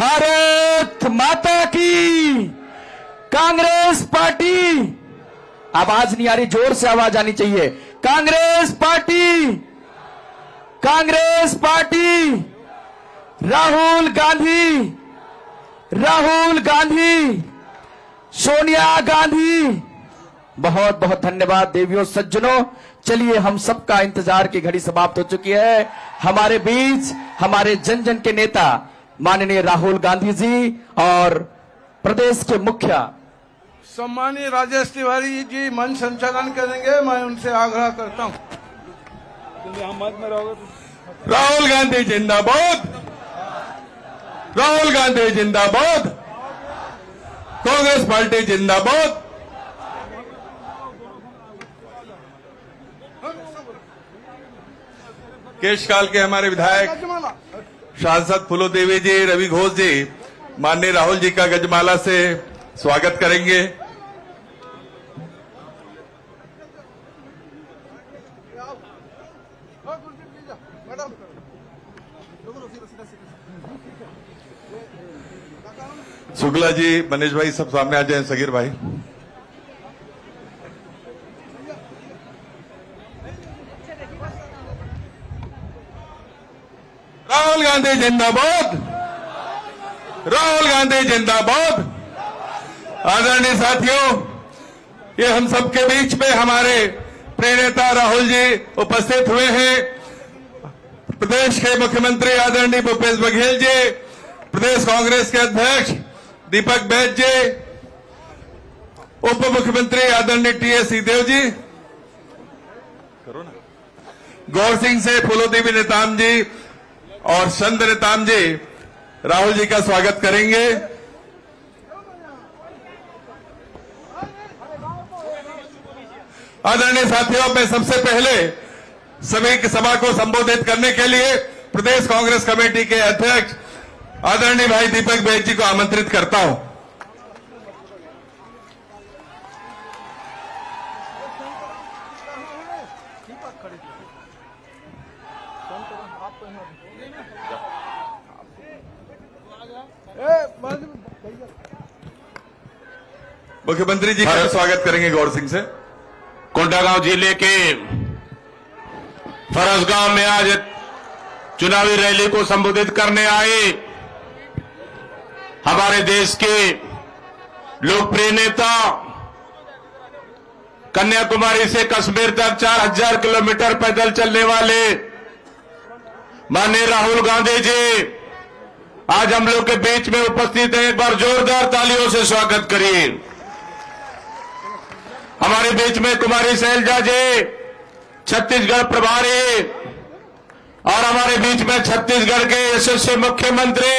भारत माता की। कांग्रेस पार्टी, आवाज नहीं आ रही, जोर से आवाज आनी चाहिए। Congress party, Congress party, Rahul Gandhi, Rahul Gandhi, Sonia Gandhi. बहुत बहुत धन्यवाद देवियों सज्जनों। चलिए, हम सबका इंतजार की घड़ी समाप्त हो चुकी है। हमारे बीच हमारे जन जन के नेता माननीय राहुल गांधी जी और प्रदेश के मुखिया सम्मानीय राजेश तिवारी जी मंच संचालन करेंगे। मैं उनसे आग्रह करता हूं। राहुल गांधी जिंदाबाद, राहुल गांधी जिंदाबाद, कांग्रेस पार्टी जिंदाबाद। केशकाल के हमारे विधायक सांसद फूलो देवी जी, रवि घोष जी माननीय राहुल जी का गजमाला से स्वागत करेंगे। शुक्ला जी, मनीष भाई सब सामने आ जाएं। सगीर भाई, राहुल गांधी जिंदाबाद, राहुल गांधी जिंदाबाद। आदरणीय साथियों, ये हम सबके बीच में हमारे प्रिय नेता राहुल जी उपस्थित हुए हैं। प्रदेश के मुख्यमंत्री आदरणीय भूपेश बघेल जी, प्रदेश कांग्रेस के अध्यक्ष दीपक बैज जी, उप मुख्यमंत्री आदरणीय टीएस सिंहदेव जी, गौर सिंह से फूलो देवी नेताम जी और संत नेताम जी राहुल जी का स्वागत करेंगे। आदरणीय साथियों, मैं सबसे पहले सभी की सभा को संबोधित करने के लिए प्रदेश कांग्रेस कमेटी के अध्यक्ष आदरणीय भाई दीपक बैज जी को आमंत्रित करता हूं। मुख्यमंत्री जी का स्वागत करेंगे गौर सिंह से। कोंडागांव जिले के फरसगांव में आज चुनावी रैली को संबोधित करने आए हमारे देश के लोकप्रिय नेता, कन्याकुमारी से कश्मीर तक 4000 किलोमीटर पैदल चलने वाले माननीय राहुल गांधी जी आज हम लोग के बीच में उपस्थित हैं। एक बार जोरदार तालियों से स्वागत करिए। हमारे बीच में कुमारी शैलजा जी, छत्तीसगढ़ प्रभारी, और हमारे बीच में छत्तीसगढ़ के यशस्वी मुख्यमंत्री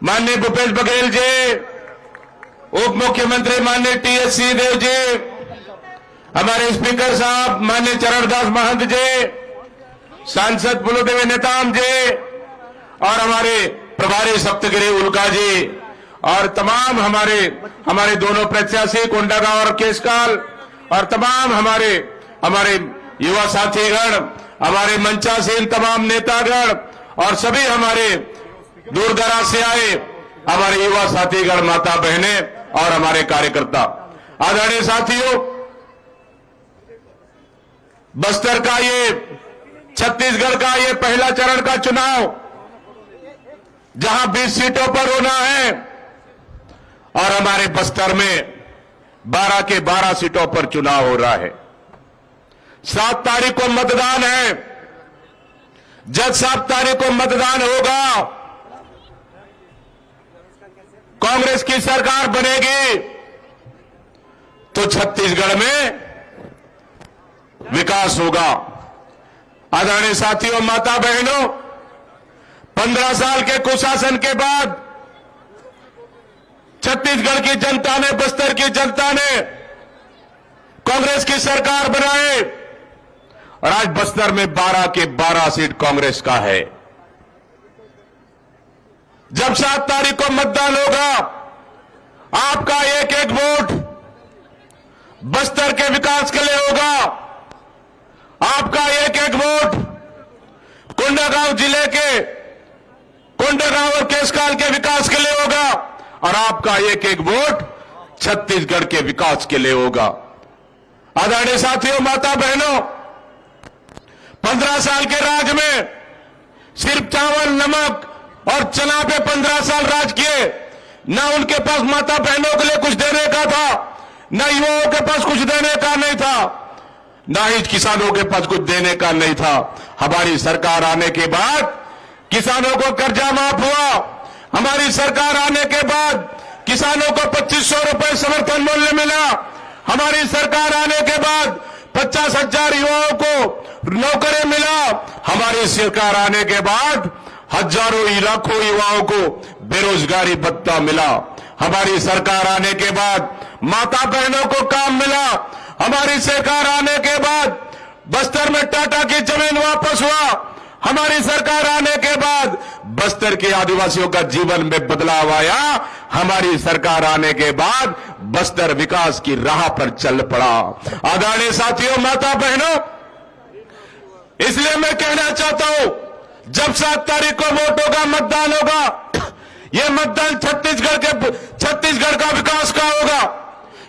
माननीय भूपेश बघेल जी, उप मुख्यमंत्री माननीय टीएस सिंहदेव जी, हमारे स्पीकर साहब माननीय चरणदास महंत जी, सांसद फूलो देवी नेताम जी, और हमारे प्रभारी सप्तगिरी उल्का जी, और तमाम हमारे दोनों प्रत्याशी कोंडागांव और केशकाल, और तमाम हमारे युवा साथीगण, हमारे मंचासीन तमाम नेतागण, और सभी हमारे दूर दराज से आए हमारे युवा साथीगण, माता बहनें और हमारे कार्यकर्ता। आदरणीय साथियों, बस्तर का ये, छत्तीसगढ़ का ये पहला चरण का चुनाव जहां 20 सीटों पर होना है, और हमारे बस्तर में 12 के 12 सीटों पर चुनाव हो रहा है। 7 तारीख को मतदान है। जब 7 तारीख को मतदान होगा, कांग्रेस की सरकार बनेगी, तो छत्तीसगढ़ में विकास होगा। आदरणीय साथियों, माता बहनों, 15 साल के कुशासन के बाद छत्तीसगढ़ की जनता ने, बस्तर की जनता ने कांग्रेस की सरकार बनाई, और आज बस्तर में 12 के 12 सीट कांग्रेस का है। जब 7 तारीख को मतदान होगा, आपका एक एक वोट बस्तर के विकास के लिए होगा। आपका एक एक वोट कोंडागांव जिले के कोंडागांव और केशकाल के विकास के लिए होगा और आपका एक एक वोट छत्तीसगढ़ के विकास के लिए होगा। आदरणीय साथियों, माता बहनों, 15 साल के राज में सिर्फ चावल, नमक और चना पे 15 साल राज किए। ना उनके पास माता बहनों के लिए कुछ देने का था, ना युवाओं के पास कुछ देने का नहीं था, ना ही किसानों के पास कुछ देने का नहीं था। हमारी सरकार आने के बाद किसानों को कर्जा माफ हुआ। हमारी सरकार आने के बाद किसानों को 2500 रुपए समर्थन मूल्य मिला। हमारी सरकार आने के बाद 50,000 युवाओं को नौकरी मिला। हमारी सरकार आने के बाद हजारों लाखों युवाओं को बेरोजगारी भत्ता मिला। हमारी सरकार आने के बाद माता बहनों को काम मिला। हमारी सरकार आने के बाद बस्तर में टाटा की जमीन वापस हुआ। हमारी सरकार आने के बाद बस्तर के आदिवासियों का जीवन में बदलाव आया। हमारी सरकार आने के बाद बस्तर विकास की राह पर चल पड़ा। आदरणीय साथियों, माता बहनों, इसलिए मैं कहना चाहता हूं, जब 7 तारीख को वोट होगा, मतदान होगा, यह मतदान छत्तीसगढ़ का विकास का होगा।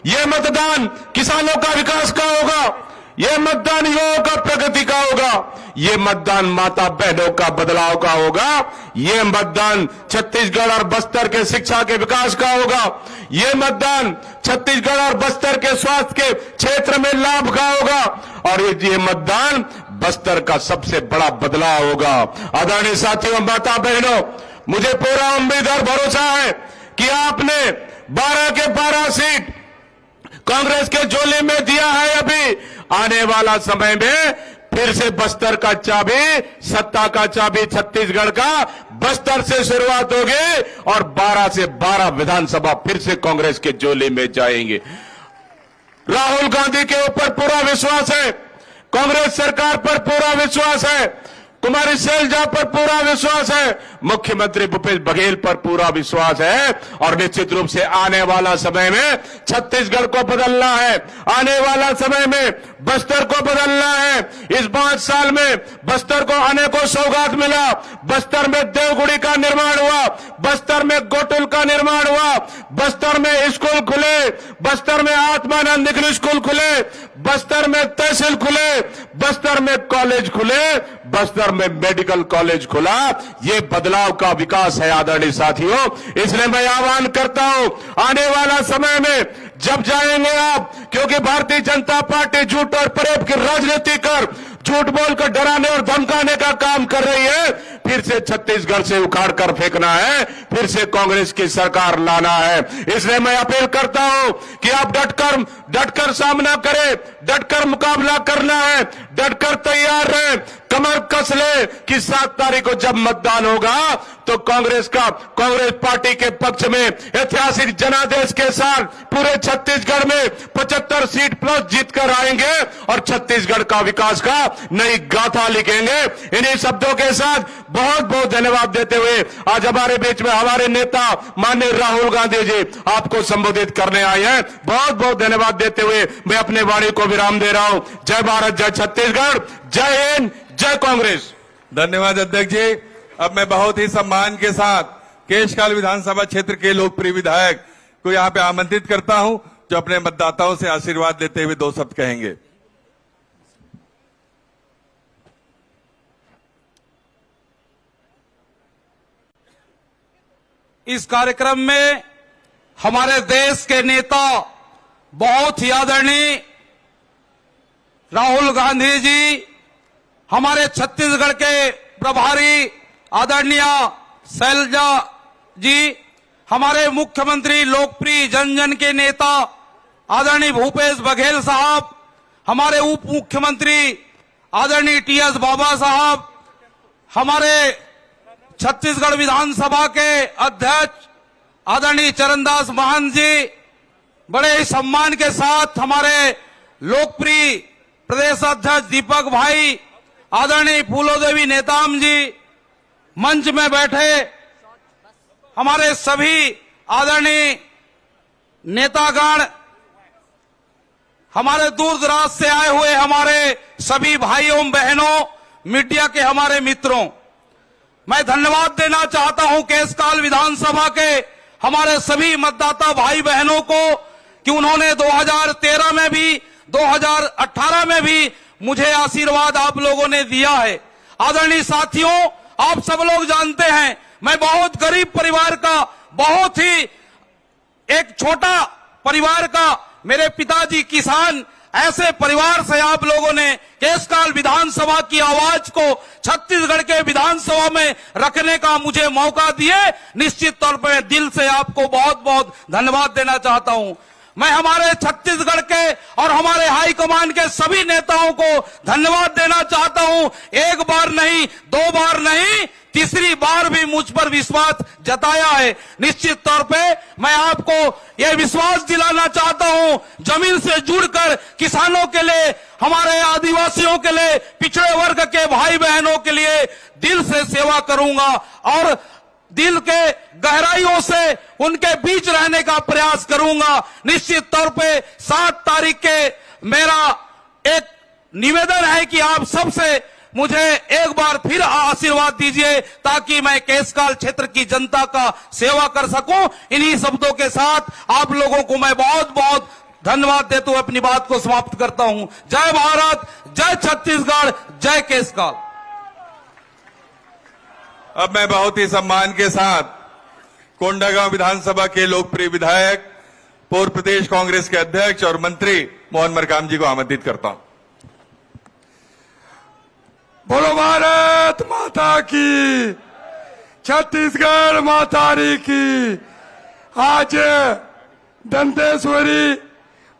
यह मतदान किसानों का विकास का होगा। यह मतदान युवाओं का प्रगति का होगा। यह मतदान माता बहनों का बदलाव का होगा। यह मतदान छत्तीसगढ़ और बस्तर के शिक्षा के विकास का होगा। यह मतदान छत्तीसगढ़ और बस्तर के स्वास्थ्य के क्षेत्र में लाभ का होगा। और यह मतदान बस्तर का सबसे बड़ा बदलाव होगा। आदरणीय साथियों, माता बहनों, मुझे पूरा उम्मीद और भरोसा है कि आपने 12 के 12 सीट कांग्रेस के झोले में दिया है। अभी आने वाला समय में फिर से बस्तर का चाबी, सत्ता का चाबी छत्तीसगढ़ का बस्तर से शुरुआत होगी और 12 से 12 विधानसभा फिर से कांग्रेस के झोले में जाएंगे। राहुल गांधी के ऊपर पूरा विश्वास है, कांग्रेस सरकार पर पूरा विश्वास है, कुमारी शैलजा पर पूरा विश्वास है, मुख्यमंत्री भूपेश बघेल पर पूरा विश्वास है। और निश्चित रूप से आने वाला समय में छत्तीसगढ़ को बदलना है। आने वाला समय में बस्तर को बदलना है। इस 5 साल में बस्तर को अनेकों सौगात मिला। बस्तर में देवगुड़ी का निर्माण हुआ, बस्तर में गोटुल का निर्माण हुआ, बस्तर में स्कूल खुले, बस्तर में आत्मानंद इंग्लिश स्कूल खुले, बस्तर में तहसील खुले, बस्तर में कॉलेज खुले, बस्तर में मेडिकल कॉलेज खुला। ये बदलाव का विकास है। आदरणीय साथियों, इसलिए मैं आह्वान करता हूं, आने वाला समय में जब जाएंगे आप, क्योंकि भारतीय जनता पार्टी झूठ और फरेब की राजनीति कर, झूठ बोलकर डराने और धमकाने का काम कर रही है। फिर से छत्तीसगढ़ से उखाड़ कर फेंकना है, फिर से कांग्रेस की सरकार लाना है। इसलिए मैं अपील करता हूं कि आप डटकर सामना करें, डटकर मुकाबला करना है, डटकर तैयार रहें, कमर कस ले कि 7 तारीख को जब मतदान होगा तो कांग्रेस पार्टी के पक्ष में ऐतिहासिक जनादेश के साथ पूरे छत्तीसगढ़ में 75 सीट प्लस जीतकर आएंगे और छत्तीसगढ़ का विकास का नई गाथा लिखेंगे। इन्हीं शब्दों के साथ बहुत बहुत धन्यवाद देते हुए आज हमारे बीच में हमारे नेता माननीय राहुल गांधी जी आपको संबोधित करने आए हैं। बहुत बहुत धन्यवाद देते हुए मैं अपने वाणी को विराम दे रहा हूं। जय भारत, जय छत्तीसगढ़, जय हिंद, जय कांग्रेस। धन्यवाद अध्यक्ष जी। अब मैं बहुत ही सम्मान के साथ केशकाल विधानसभा क्षेत्र के लोकप्रिय विधायक को यहां पे आमंत्रित करता हूं, जो अपने मतदाताओं से आशीर्वाद लेते हुए 2 शब्द कहेंगे। इस कार्यक्रम में हमारे देश के नेता बहुत ही आदरणीय राहुल गांधी जी, हमारे छत्तीसगढ़ के प्रभारी आदरणीय शैलजा जी, हमारे मुख्यमंत्री लोकप्रिय जन जन के नेता आदरणीय भूपेश बघेल साहब, हमारे उप मुख्यमंत्री आदरणीय टीएस बाबा साहब, हमारे छत्तीसगढ़ विधानसभा के अध्यक्ष आदरणीय चरणदास महंत जी, बड़े ही सम्मान के साथ हमारे लोकप्रिय प्रदेश अध्यक्ष दीपक भाई, आदरणीय फूलोदेवी नेताम जी, मंच में बैठे हमारे सभी आदरणीय नेतागण, हमारे दूर दराज से आए हुए हमारे सभी भाइयों बहनों, मीडिया के हमारे मित्रों, मैं धन्यवाद देना चाहता हूं केशकाल विधानसभा के हमारे सभी मतदाता भाई बहनों को कि उन्होंने 2013 में भी 2018 में भी मुझे आशीर्वाद आप लोगों ने दिया है। आदरणीय साथियों, आप सब लोग जानते हैं मैं बहुत गरीब परिवार का, बहुत ही एक छोटा परिवार का, मेरे पिताजी किसान, ऐसे परिवार से आप लोगों ने केशकाल विधानसभा की आवाज को छत्तीसगढ़ के विधानसभा में रखने का मुझे मौका दिए। निश्चित तौर पर दिल से आपको बहुत बहुत धन्यवाद देना चाहता हूं। मैं हमारे छत्तीसगढ़ के और हमारे हाईकमान के सभी नेताओं को धन्यवाद देना चाहता हूं। एक बार नहीं, दो बार नहीं, तीसरी बार भी मुझ पर विश्वास जताया है। निश्चित तौर पे मैं आपको यह विश्वास दिलाना चाहता हूं, जमीन से जुड़कर किसानों के लिए, हमारे आदिवासियों के लिए, पिछड़े वर्ग के भाई बहनों के लिए दिल से सेवा करूंगा और दिल के गहराइयों से उनके बीच रहने का प्रयास करूंगा। निश्चित तौर पे 7 तारीख के मेरा एक निवेदन है कि आप सबसे मुझे एक बार फिर आशीर्वाद दीजिए ताकि मैं केशकाल क्षेत्र की जनता का सेवा कर सकूं। इन्हीं शब्दों के साथ आप लोगों को मैं बहुत बहुत धन्यवाद देते हुए अपनी बात को समाप्त करता हूं। जय भारत, जय छत्तीसगढ़, जय केशकाल। अब मैं बहुत ही सम्मान के साथ कोंडागांव विधानसभा के लोकप्रिय विधायक, पूर्व प्रदेश कांग्रेस के अध्यक्ष और मंत्री मोहन मरकाम जी को आमंत्रित करता हूं। बोलो भारत माता की, छत्तीसगढ़ मातारी की। आज दंतेश्वरी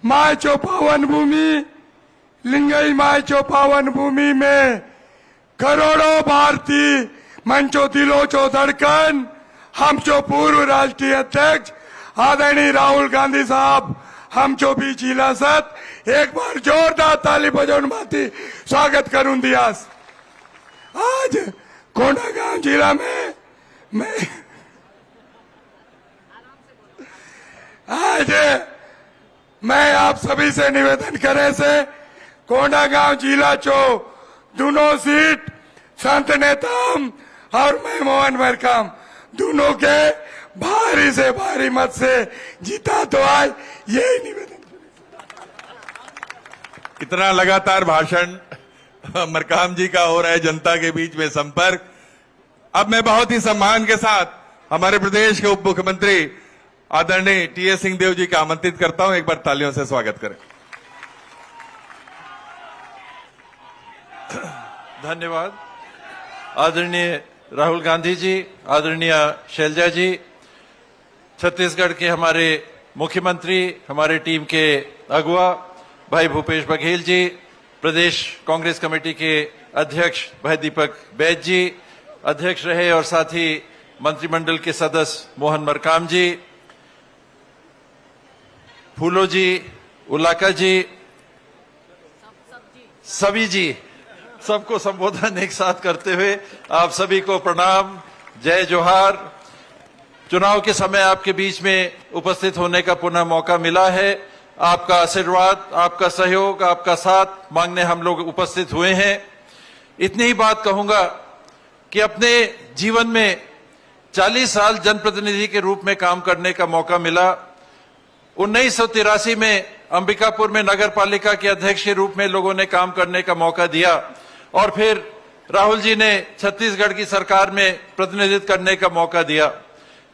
मायचो पावन भूमि, लिंगई मायचो पावन भूमि में करोड़ों भारतीय मंचो दिलो चो धड़कन, हम चो पूर्व राष्ट्रीय अध्यक्ष आदरणीय राहुल गांधी साहब हम चो भी जिला सत एक बार जोरदार ताली बजाउन माथी स्वागत करूं दियास। आज कोंडागांव जिला में मैं आप सभी से निवेदन करे से कोंडागांव जिला चो दोनों सीट संत नेताम और मैं मोहन मरकाम दोनों के भारी से भारी मत से जीता तो आज यही निवेदन। इतना लगातार भाषण मरकाम जी का हो रहा है, जनता के बीच में संपर्क। अब मैं बहुत ही सम्मान के साथ हमारे प्रदेश के उप मुख्यमंत्री आदरणीय टीएस सिंहदेव जी का आमंत्रित करता हूं। एक बार तालियों से स्वागत करें। धन्यवाद। आदरणीय राहुल गांधी जी, आदरणीय शैलजा जी, छत्तीसगढ़ के हमारे मुख्यमंत्री, हमारे टीम के अगुवा भाई भूपेश बघेल जी, प्रदेश कांग्रेस कमेटी के अध्यक्ष भाई दीपक बैज जी, अध्यक्ष रहे और साथ ही मंत्रिमंडल के सदस्य मोहन मरकाम जी, फूलो जी, उलाका जी, सभी जी, सबको संबोधन एक साथ करते हुए आप सभी को प्रणाम, जय जोहार। चुनाव के समय आपके बीच में उपस्थित होने का पुनः मौका मिला है। आपका आशीर्वाद, आपका सहयोग, आपका साथ मांगने हम लोग उपस्थित हुए हैं। इतनी ही बात कहूंगा कि अपने जीवन में 40 साल जनप्रतिनिधि के रूप में काम करने का मौका मिला। 1983 में अंबिकापुर में नगर पालिका के अध्यक्ष के रूप में लोगों ने काम करने का मौका दिया और फिर राहुल जी ने छत्तीसगढ़ की सरकार में प्रतिनिधित्व करने का मौका दिया।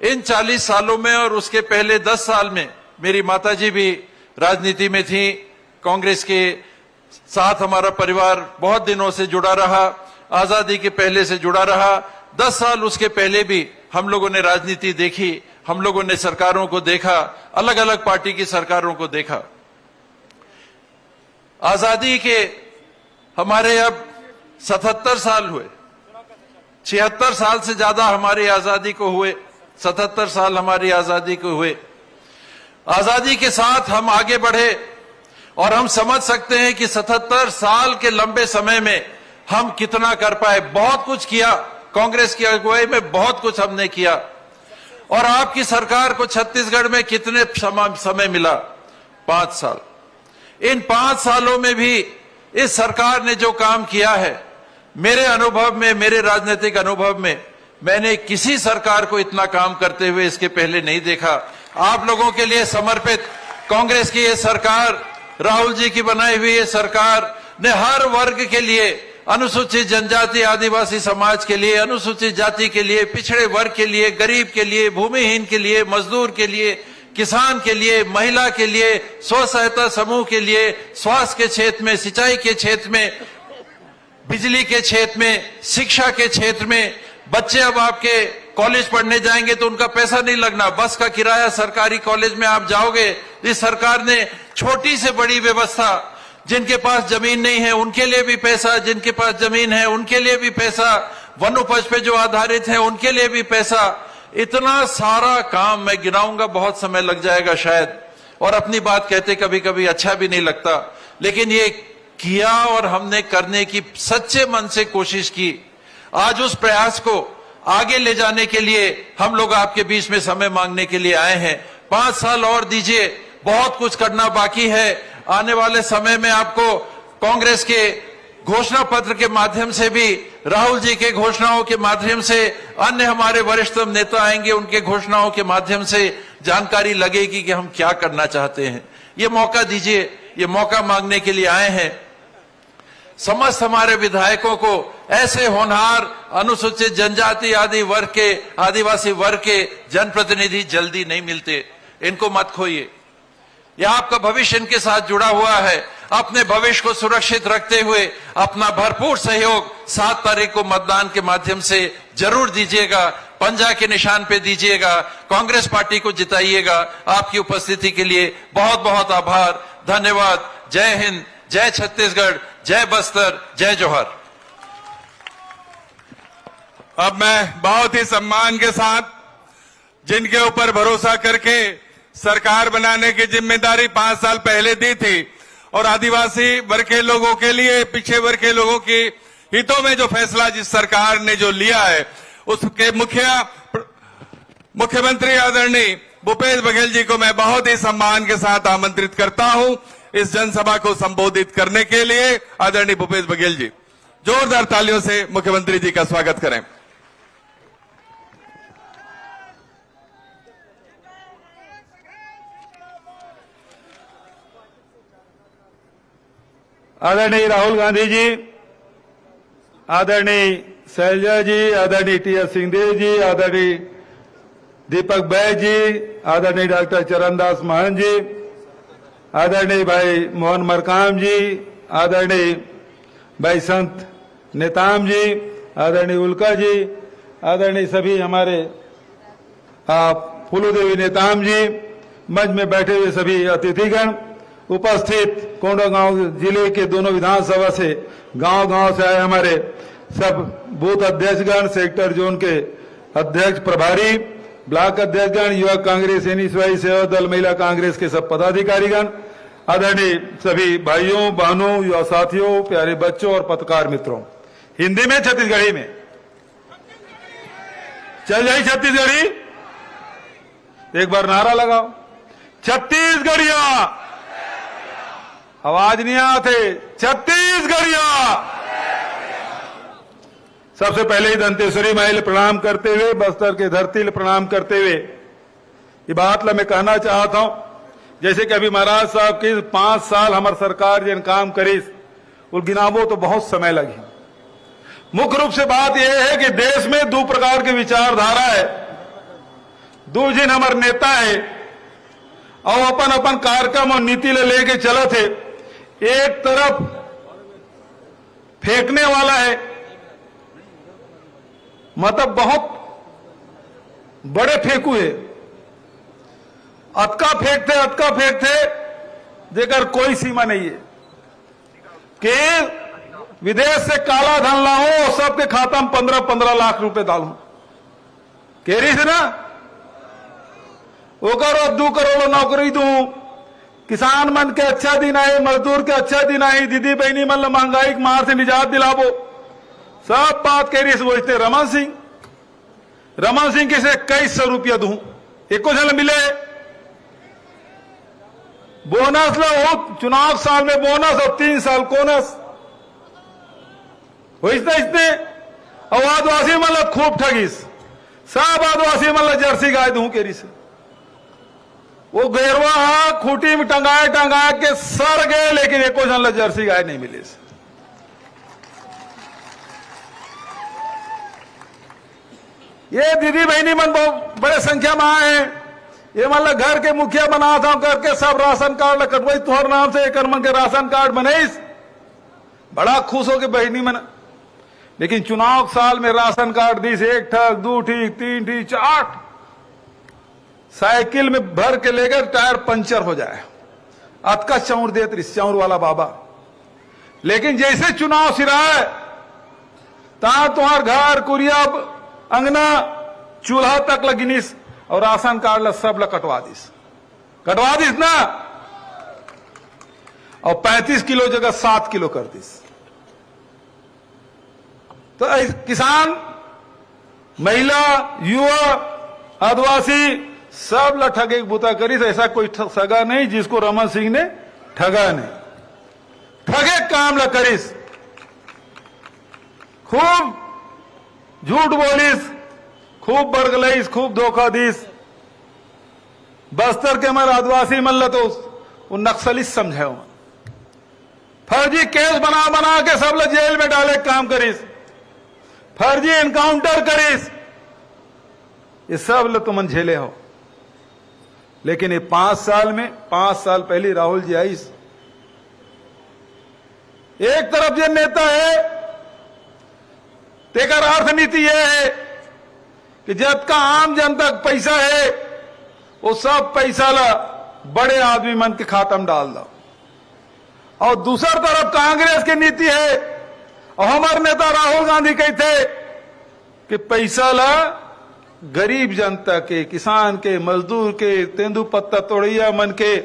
इन 40 सालों में और उसके पहले 10 साल में मेरी माताजी भी राजनीति में थी। कांग्रेस के साथ हमारा परिवार बहुत दिनों से जुड़ा रहा, आजादी के पहले से जुड़ा रहा। 10 साल उसके पहले भी हम लोगों ने राजनीति देखी, हम लोगों ने सरकारों को देखा, अलग अलग पार्टी की सरकारों को देखा। आजादी के हमारे अब 77 साल हुए, 76 साल से ज्यादा हमारी आजादी को हुए, 77 साल हमारी आजादी को हुए। आजादी के साथ हम आगे बढ़े और हम समझ सकते हैं कि 77 साल के लंबे समय में हम कितना कर पाए। बहुत कुछ किया, कांग्रेस की अगुवाई में बहुत कुछ हमने किया। और आपकी सरकार को छत्तीसगढ़ में कितने समय मिला? 5 साल। इन 5 सालों में भी इस सरकार ने जो काम किया है, मेरे अनुभव में, मेरे राजनीतिक अनुभव में मैंने किसी सरकार को इतना काम करते हुए इसके पहले नहीं देखा। आप लोगों के लिए समर्पित कांग्रेस की ये सरकार, राहुल जी की बनाई हुई ये सरकार ने हर वर्ग के लिए, अनुसूचित जनजाति आदिवासी समाज के लिए, अनुसूचित जाति के लिए, पिछड़े वर्ग के लिए, गरीब के लिए, भूमिहीन के लिए, मजदूर के लिए, किसान के लिए, महिला के लिए, स्व सहायता समूह के लिए, स्वास्थ्य के क्षेत्र में, सिंचाई के क्षेत्र में, बिजली के क्षेत्र में, शिक्षा के क्षेत्र में, बच्चे अब आपके कॉलेज पढ़ने जाएंगे तो उनका पैसा नहीं लगना, बस का किराया सरकारी कॉलेज में आप जाओगे। इस सरकार ने छोटी से बड़ी व्यवस्था, जिनके पास जमीन नहीं है उनके लिए भी पैसा, जिनके पास जमीन है उनके लिए भी पैसा, वन उपज पे जो आधारित है उनके लिए भी पैसा, इतना सारा काम मैं गिनाऊंगा बहुत समय लग जाएगा शायद, और अपनी बात कहते कभी कभी अच्छा भी नहीं लगता, लेकिन ये किया और हमने करने की सच्चे मन से कोशिश की। आज उस प्रयास को आगे ले जाने के लिए हम लोग आपके बीच में समय मांगने के लिए आए हैं। 5 साल और दीजिए, बहुत कुछ करना बाकी है। आने वाले समय में आपको कांग्रेस के घोषणा पत्र के माध्यम से भी, राहुल जी के घोषणाओं के माध्यम से, अन्य हमारे वरिष्ठतम नेता आएंगे, उनके घोषणाओं के माध्यम से जानकारी लगेगी कि हम क्या करना चाहते हैं। ये मौका दीजिए, ये मौका मांगने के लिए आए हैं। समस्त हमारे विधायकों को ऐसे होनहार अनुसूचित जनजाति आदिवासी वर्ग के जनप्रतिनिधि जल्दी नहीं मिलते, इनको मत खोइए। यह आपका भविष्य इनके साथ जुड़ा हुआ है। अपने भविष्य को सुरक्षित रखते हुए अपना भरपूर सहयोग 7 तारीख को मतदान के माध्यम से जरूर दीजिएगा, पंजा के निशान पे दीजिएगा, कांग्रेस पार्टी को जिताइएगा। आपकी उपस्थिति के लिए बहुत बहुत आभार, धन्यवाद। जय हिंद, जय छत्तीसगढ़, जय बस्तर, जय जोहार। अब मैं बहुत ही सम्मान के साथ जिनके ऊपर भरोसा करके सरकार बनाने की जिम्मेदारी 5 साल पहले दी थी और आदिवासी वर्ग के लोगों के लिए, पिछड़े वर्ग के लोगों के हितों में जो फैसला जिस सरकार ने जो लिया है, उसके मुख्यमंत्री आदरणीय भूपेश बघेल जी को मैं बहुत ही सम्मान के साथ आमंत्रित करता हूं इस जनसभा को संबोधित करने के लिए। आदरणीय भूपेश बघेल जी, जोरदार तालियों से मुख्यमंत्री जी का स्वागत करें। आदरणीय राहुल गांधी जी, आदरणीय शैलजा जी, आदरणीय टी.एस. सिंहदेव जी, आदरणीय दीपक बैज जी, आदरणीय डॉक्टर चरणदास महंत जी, आदरणीय भाई मोहन मरकाम जी, आदरणीय भाई संत नेताम जी, आदरणीय उल्का जी, आदरणीय सभी हमारे फूलोदेवी नेताम जी, मंच में बैठे हुए सभी अतिथिगण, उपस्थित कोंडागांव जिले के दोनों विधानसभा से गांव-गांव से आए हमारे सब बूथ अध्यक्षगण, सेक्टर जोन के अध्यक्ष प्रभारी, ब्लॉक अध्यक्षगण, युवा कांग्रेस, एनएसवाई सेवा दल, महिला कांग्रेस के सब पदाधिकारीगण, आदरणीय सभी भाइयों बहनों, युवा साथियों, प्यारे बच्चों और पत्रकार मित्रों। हिंदी में, छत्तीसगढ़ी में चल जाए छत्तीसगढ़ी, एक बार नारा लगाओ, छत्तीसगढ़िया। आवाज नहीं आते, छत्तीसगढ़िया। सबसे पहले ही दंतेश्वरी माई प्रणाम करते हुए, बस्तर के धरती ले प्रणाम करते हुए ये बात ला मैं कहना चाहता हूं, जैसे कि अभी महाराज साहब की 5 साल हमारी सरकार जिन काम करी वो गिनाबो तो बहुत समय लगी। मुख्य रूप से बात यह है कि देश में 2 प्रकार की विचारधारा है, 2 जिन हमारे नेता है और अपन अपन कार्यक्रम और नीति ले लेके चला थे। एक तरफ फेंकने वाला है, मतलब बहुत बड़े फेंकू है, अतका फेंकते जेकर कोई सीमा नहीं है कि विदेश से काला धन लाऊं और सबके खाता में 15-15 लाख रुपए डालूं, कह रही थी ना, वो करो 2 करोड़ नौकरी दूं, किसान मन के अच्छा दिन आए, मजदूर के अच्छा दिन आए, दीदी बहनी मन महंगाई के मार से निजात दिलाबो, सब बात कह रही सोचते। रमन सिंह किसे 2100 रुपया दूं, एको जन मिले बोनस ला हो, चुनाव साल में बोनस और 3 साल कोनस हो, इसने आदिवासी मतलब खूब ठगीस। सब आदिवासी मतलब जर्सी गाय दूं केरी से वो गैरवा खूटी में टंगाए के सर गए, लेकिन एको जन जर्सी गाय नहीं मिली से। ये दीदी बहनी मन बहुत बड़े संख्या में आए हैं। ये मतलब घर के मुखिया बना था करके सब राशन कार्ड कटवाई तुहर नाम से एक मन के राशन कार्ड बनाईस, बड़ा खुश हो के बहनी मन। लेकिन चुनाव साल में राशन कार्ड दी से 1 ठक 2 ठीक 3 ठीक 4 साइकिल में भर के लेकर टायर पंचर हो जाए, अतका चाउर देत चाउर वाला बाबा। लेकिन जैसे चुनाव सिराए ता तुम्हार घर कुरिया अंगना चूल्हा तक लगिनिस और राशन कार्ड ला सब ला कटवा दिस ना, और 35 किलो जगह 7 किलो कर दिस। तो किसान, महिला, युवा, आदिवासी सब ला ठगे बुता करी। ऐसा कोई सगा नहीं जिसको रमन सिंह ने ठगा नहीं, ठगे काम ला करिस। खूब झूठ बोलिस, खूब बरगलईस, खूब धोखा दीस। बस्तर के हमारे आदिवासी मल्ल तो वो नक्सलिस्ट समझे, फर्जी केस बना के सब लोग जेल में डाले काम करिस, फर्जी एनकाउंटर करिस, ये सब लोग तुम झेले हो। लेकिन ये 5 साल में 5 साल पहले राहुल जी आईस, एक तरफ ये नेता है तेकर अर्थनीति यह है कि जब का आम जनता का पैसा है वो सब पैसा ला बड़े आदमी मन के खाता में डाल दो, और दूसर तरफ कांग्रेस की नीति है और हमारे नेता राहुल गांधी कहते कि पैसा ला गरीब जनता के, किसान के, मजदूर के, तेंदुपत्ता तोड़िया मन के,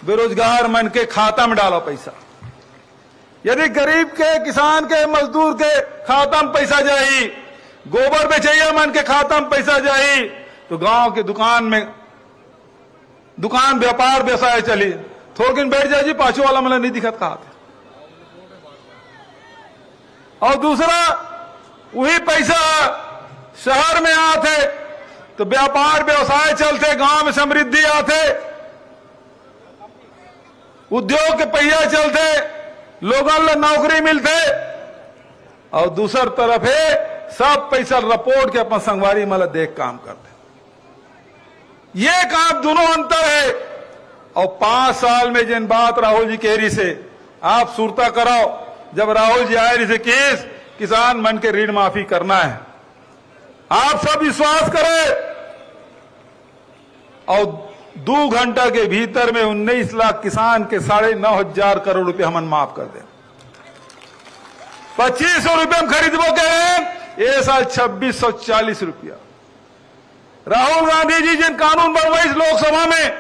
बेरोजगार मन के खाता में डालो पैसा। यदि गरीब के, किसान के, मजदूर के खाता में पैसा जाए, गोबर बेचैया मन के खाता में पैसा जाए, तो गांव के दुकान व्यापार व्यवसाय चली। थोड़े दिन बैठ जाए जी, पाछू वाला मतलब नहीं दिखत कहा था। और दूसरा वही पैसा शहर में आते तो व्यापार व्यवसाय चलते, गांव में समृद्धि आते, उद्योग के पहिया चलते, लोगों को नौकरी मिलते। और दूसर तरफ है सब पैसा रिपोर्ट के अपन संगवारी मतलब देख काम करते। ये काम दोनों अंतर है। और 5 साल में जिन बात राहुल जी कह रही से आप सुरता कराओ, जब राहुल जी आए रही से केस किसान मन के ऋण माफी करना है, आप सब विश्वास करें, और 2 घंटा के भीतर में 19 लाख किसान के 9,500 करोड़ रुपए हम माफ कर दें। 2500 रुपए हम खरीदबो के ये साल 2640 रुपया। राहुल गांधी जी जिन कानून बनवाई लोकसभा में,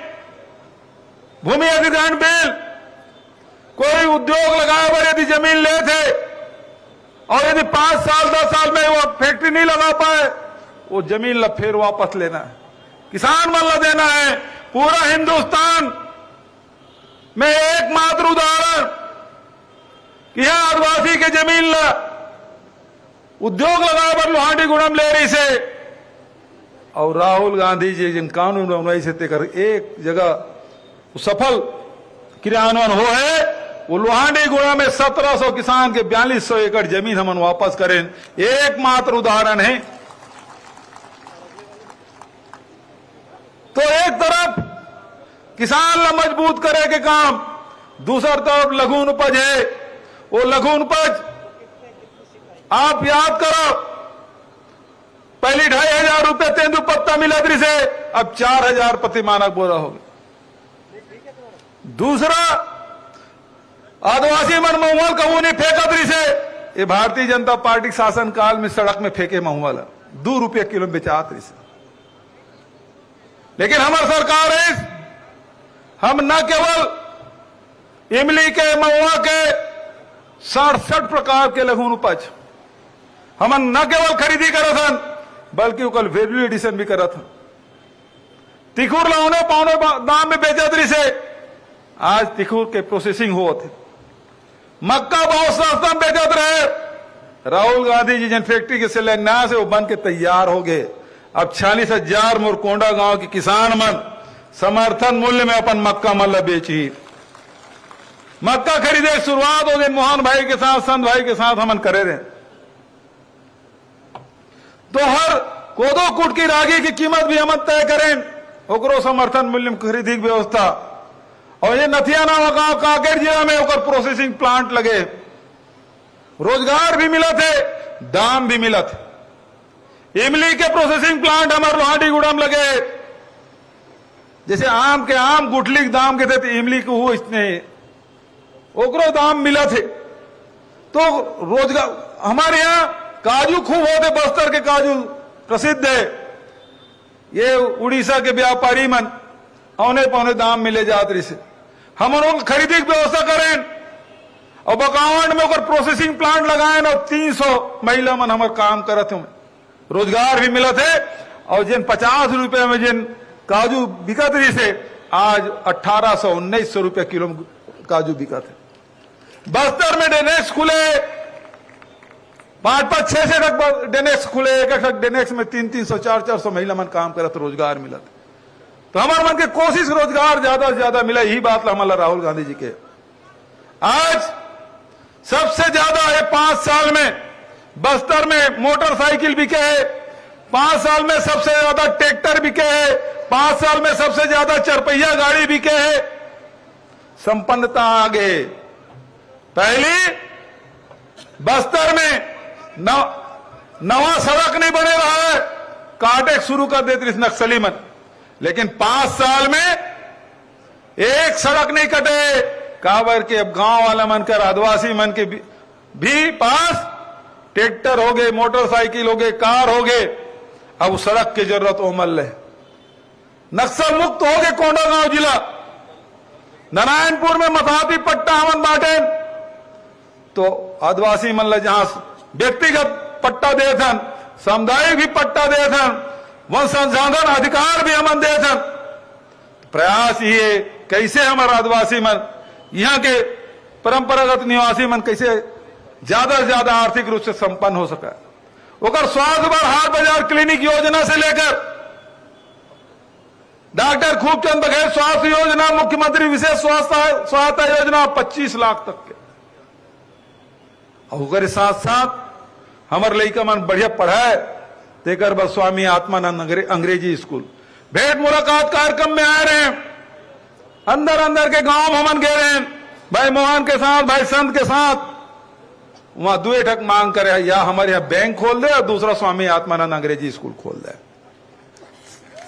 भूमि अधिग्रहण बिल, कोई उद्योग लगाए हुए यदि जमीन ले थे और यदि 5 साल 10 साल में वो फैक्ट्री नहीं लगा पाए, वो जमीन ला फिर वापस लेना है, किसान मन ला देना है। पूरा हिंदुस्तान में एकमात्र उदाहरण कि यह आदिवासी के जमीन ला उद्योग लगाए पर लोहांडी गुणम ले रही से, और राहुल गांधी जी जिन कानून बनवाई से तेकर एक जगह सफल क्रियान्वयन हो है, वो लोहांडी गुणा में 1700 किसान के 4200 एकड़ जमीन हम वापस करें, एकमात्र उदाहरण है। तो एक तरफ किसान ला मजबूत करे के काम, दूसर तरफ लघु उपज है। वो लघु उपज आप याद करो, पहले 2500 रुपए तेंदुपत्ता मिला थी से अब 4000 प्रति मानक बोरा हो गया। दूसरा आदिवासी मन महुआ कहू नहीं फेंका थी से, ये भारतीय जनता पार्टी शासन काल में सड़क में फेंके महुआ 2 रुपये किलो बेचा थी से। लेकिन हमारी सरकार है, हम न केवल इमली के, महुआ के 67 प्रकार के लघु उपज हम न केवल खरीदी करत, बल्कि कल वैल्यू एडिशन भी करत। तिखुर लाने पौने दाम में बेचत रही से, आज तिखुर के प्रोसेसिंग हो थे। मक्का बहुत सस्ता में बेचत रहे, राहुल गांधी जी जिन फैक्ट्री के शिलान्यास से वो बन के तैयार हो गए। अब 46,000 मुरकोंडा गांव के किसान मन समर्थन मूल्य में अपन मक्का मल्ला बेची। मक्का खरीदे शुरुआत हो गई मोहन भाई के साथ, संत भाई के साथ हमन करे रहे। तो हर कोदो कूट की रागी की कीमत भी हम तय करें, ओकरो समर्थन मूल्य में खरीदी की व्यवस्था। और ये नथियाना गांव कांकेर जिला में ओकर प्रोसेसिंग प्लांट लगे, रोजगार भी मिला थे, दाम भी मिला थे। इमली के प्रोसेसिंग प्लांट हमारे लोहाटी गुड़म लगे। जैसे आम के आम गुठली के दाम के थे तो इमली को वो इतने ओकरो दाम मिला थे। तो रोजगार हमारे यहाँ काजू खूब होते, बस्तर के काजू प्रसिद्ध है। ये उड़ीसा के व्यापारी मन औने पौने दाम मिले जाते से हम उनको खरीदी की व्यवस्था करें और बकावंड में ओकर प्रोसेसिंग प्लांट लगाए और 300 महिला मन हमारे काम करत हूं, रोजगार भी मिला थे। और जिन 50 रुपए में जिन काजू बिकत रही से आज 1800-1900 रुपए किलो काजू बिकत है। बस्तर में डेनेक्स खुले, 5-5, 6 तक डेनेक्स खुले, एक डेनेक्स में 300-300, 400 महिला मन काम करत, रोजगार मिला था। तो हमारे मन के कोशिश रोजगार ज्यादा से ज्यादा मिला, यही बात हमारा राहुल गांधी जी के। आज सबसे ज्यादा है 5 साल में बस्तर में मोटरसाइकिल बिके है, 5 साल में सबसे ज्यादा ट्रैक्टर बिके है, 5 साल में सबसे ज्यादा 4 पहिया गाड़ी बिके है। संपन्नता आगे। पहली बस्तर में नवा सड़क नहीं बने रहा है, काटे शुरू कर देते इस नक्सली मन, लेकिन 5 साल में एक सड़क नहीं कटे। काबर के अब गांव वाला मन कर आदिवासी मन के भी पास ट्रैक्टर हो गए, मोटरसाइकिल हो गए, कार हो गए। अब सड़क की जरूरत ओमल है। नक्सल मुक्त हो गए कोंडागांव जिला। नारायणपुर में मथाती पट्टा हमन बांटे तो आदिवासी मन ला जहां व्यक्तिगत पट्टा दे थन, सामुदायिक भी पट्टा दे थन, वन संसाधन अधिकार भी हमन दे थन। प्रयास ये कैसे हमारा आदिवासी मन, यहाँ के परंपरागत निवासी मन कैसे ज्यादा से ज्यादा आर्थिक रूप से संपन्न हो सका। ओकर स्वास्थ्य पर हाट बाजार क्लिनिक योजना से लेकर डॉक्टर खूबचंद बघेल स्वास्थ्य योजना, मुख्यमंत्री विशेष स्वास्थ्य सहायता योजना 25 लाख तक के। और साथ साथ हमारे लड़का मन बढ़िया पढ़ाए, तेकर बस स्वामी आत्मानंद अंग्रेजी स्कूल भेंट मुलाकात कार्यक्रम में आए रहे। अंदर अंदर के गांव हमन गए रहे, भाई मोहन के साथ, भाई संत के साथ। वहां 2 ठक मांग करे, या हमारे यहाँ बैंक खोल दे और दूसरा स्वामी आत्मानंद अंग्रेजी स्कूल खोल दे।